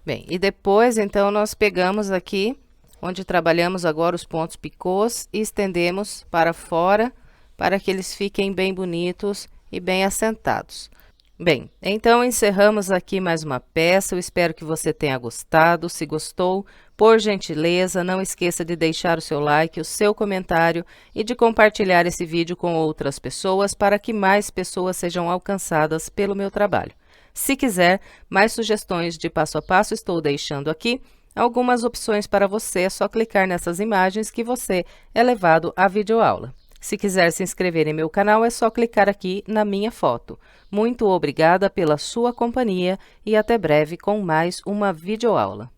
Bem, e depois, então, nós pegamos aqui onde trabalhamos agora os pontos picôs e estendemos para fora para que eles fiquem bem bonitos e bem assentados. Bem, então encerramos aqui mais uma peça. Eu espero que você tenha gostado. Se gostou, por gentileza, não esqueça de deixar o seu like, o seu comentário e de compartilhar esse vídeo com outras pessoas para que mais pessoas sejam alcançadas pelo meu trabalho. Se quiser mais sugestões de passo a passo, estou deixando aqui algumas opções para você. É só clicar nessas imagens que você é levado à videoaula. Se quiser se inscrever em meu canal, é só clicar aqui na minha foto. Muito obrigada pela sua companhia e até breve com mais uma videoaula.